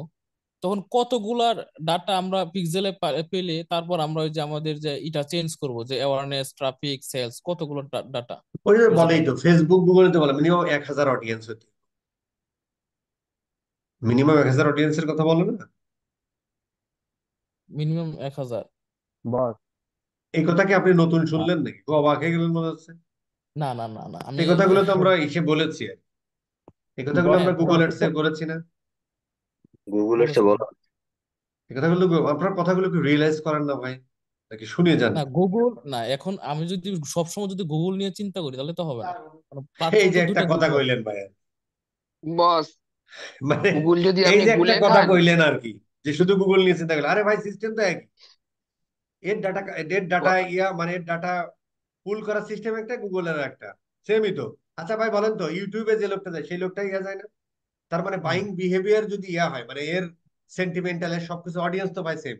Speaker 3: তখন কতগুলার ডাটা আমরা পিক্সেলে পেলে তারপর আমরা ওই যে আমাদের যে এটা চেঞ্জ করব, যে অ্যাওয়ারনেস, ট্রাফিক, সেলস, কতগুলো ডাটা
Speaker 1: ওই যে বলেই
Speaker 3: ভিজিবল।
Speaker 1: তো, ফেসবুক গুগলে তো বলে মিনিমাম 1000 অডিয়েন্স হতে, মিনিমাম 1000 অডিয়েন্সের কথা বলো না।
Speaker 3: মিনিমাম 1000?
Speaker 7: বস।
Speaker 1: এই কথা কি আপনি নতুন শুনলেন নাকি? খুব অবাক হয়ে গেলেন মনে হচ্ছে।
Speaker 3: না না না না, আমি
Speaker 1: এই কথাগুলো তো আমরা এসে বলেছি আর কি। এই কথাগুলো
Speaker 7: বস
Speaker 1: আমরা গুগল
Speaker 7: প্রসেস
Speaker 1: অ্যাডসে করেছি না?
Speaker 2: গুগল এর
Speaker 3: বলেছেন।
Speaker 2: বলো।
Speaker 1: এই কথাগুলো আপনার কথাগুলো কি রিয়েলাইজ করেন না ভাই, নাকি শুনে যান?
Speaker 3: না গুগল না, এখন আমি যদি সবসময় যদি গুগল নিয়ে চিন্তা করি তাহলে তো হবে না, কারণ
Speaker 1: এই
Speaker 3: প্ল্যাটফর্ম
Speaker 1: যে
Speaker 3: তো
Speaker 1: একটা
Speaker 3: দুইটা
Speaker 1: কথা
Speaker 3: দুইটা।
Speaker 1: কইলেন ভাই,
Speaker 8: বস,
Speaker 1: মানে
Speaker 8: গুগল যদি
Speaker 1: এই
Speaker 8: আপনি
Speaker 1: যে একটা
Speaker 8: গুলে
Speaker 1: কথা
Speaker 8: খান,
Speaker 1: কইলেন আর কি, যে শুধু গুগল নিয়ে চিন্তা করলেন। আরে ভাই, সিস্টেম তো একই। এর ডাটা
Speaker 8: ব-
Speaker 1: ইয়া মানে এর ডাটা পুল করার সিস্টেম একটা, গুগলের একটা, সেমই তো। আচ্ছা ভাই বলেন তো, ইউটিউবে যে লোকটা যায় সেই লোকটাই ইয়া যায় না? তার মানে
Speaker 3: হুম।
Speaker 1: বাইং বিহেভিয়ার যদি ইয়া হয়, মানে এর সেন্টিমেন্টাল এর সবকিছু, অডিয়েন্স তো ভাই সেম,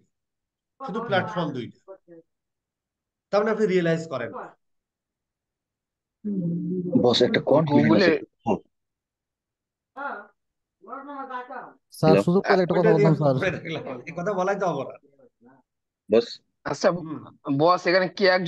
Speaker 1: শুধু প্ল্যাটফর্ম দুইটা। তার মানে আপনি রিয়েলাইজ করেন না।
Speaker 9: বস একটা কনফিউশন
Speaker 8: গুগলে
Speaker 9: আছে।
Speaker 5: স্যার
Speaker 9: হ্যালো
Speaker 5: সুযোগ পেলে একটা
Speaker 1: ওইটা
Speaker 5: কথা
Speaker 1: দিয়ে
Speaker 5: বলতাম
Speaker 1: আমি
Speaker 5: স্যার।
Speaker 1: মনে রাখলাম, এই কথা বলাই তো অপরাধ।
Speaker 9: বস।
Speaker 8: আচ্ছা
Speaker 1: হুম।
Speaker 8: বস, এখানে কি একজন